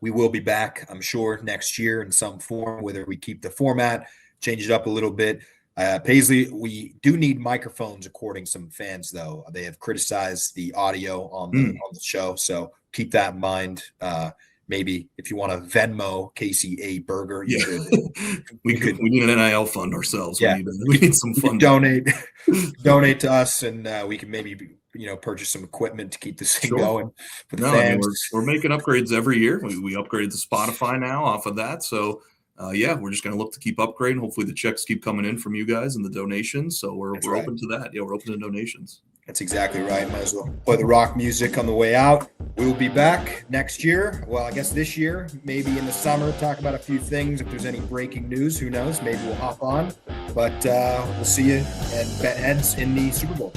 S1: We will be back, I'm sure, next year in some form, whether we keep the format, change it up a little bit. Paisley, we do need microphones, according to some fans, though. They have criticized the audio on the show, so keep that in mind. Maybe if you want to Venmo Casey a burger,
S2: we need an NIL fund ourselves.
S1: Yeah.
S2: We need some fund.
S1: Donate to us, and we can maybe purchase some equipment to keep this thing going for the fans.
S2: I mean, we're making upgrades every year. We upgraded to Spotify now off of that, so we're just going to look to keep upgrading. Hopefully the checks keep coming in from you guys and the donations, so we're open to that. We're open to donations.
S1: That's exactly right. Might as well play the rock music on the way out. We will be back next year. Well, I guess this year, maybe in the summer, talk about a few things. If there's any breaking news, who knows? Maybe we'll hop on. But we'll see you and bet heads in the Super Bowl.